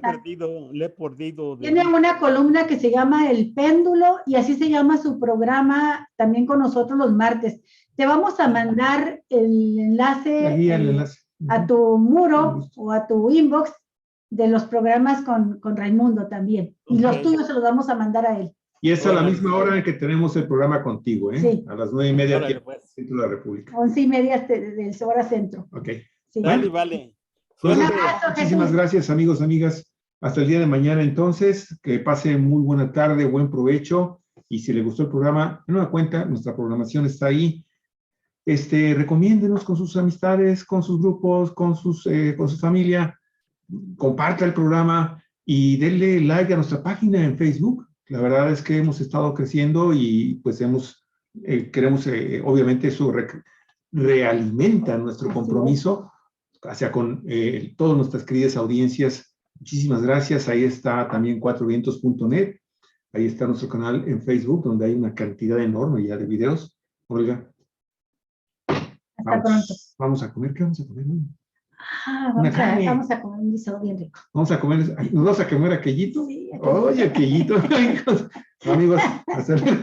he perdido. Tiene una columna que se llama El Péndulo y así se llama su programa también con nosotros los martes. Te vamos a mandar el enlace a tu muro o a tu inbox de los programas con Raimundo también. Y los tuyos se los vamos a mandar a él. Y es a la misma hora en que tenemos el programa contigo, ¿eh? Sí. A las 9:30 pues. Centro de la República. 11:30 de hora centro. Ok. Sí. Vale. Pues, muchísimas gracias, amigos, amigas. Hasta el día de mañana, entonces. Que pase muy buena tarde, buen provecho. Y si le gustó el programa, de nueva cuenta, nuestra programación está ahí. Recomiéndenos con sus amistades, con sus grupos, con su familia. Comparta el programa y denle like a nuestra página en Facebook. La verdad es que hemos estado creciendo y pues hemos queremos, obviamente, eso realimenta nuestro compromiso hacia con todas nuestras queridas audiencias. Muchísimas gracias. Ahí está también cuatrovientos.net. Ahí está nuestro canal en Facebook, donde hay una cantidad enorme ya de videos. Olga. Hasta pronto. Vamos a comer. ¿Qué vamos a comer? Vamos a comer un guisado bien rico. Vamos a comer. ¿Nos vamos a comer aquellito? Sí, Oye, aquellito. Amigos, hasta luego.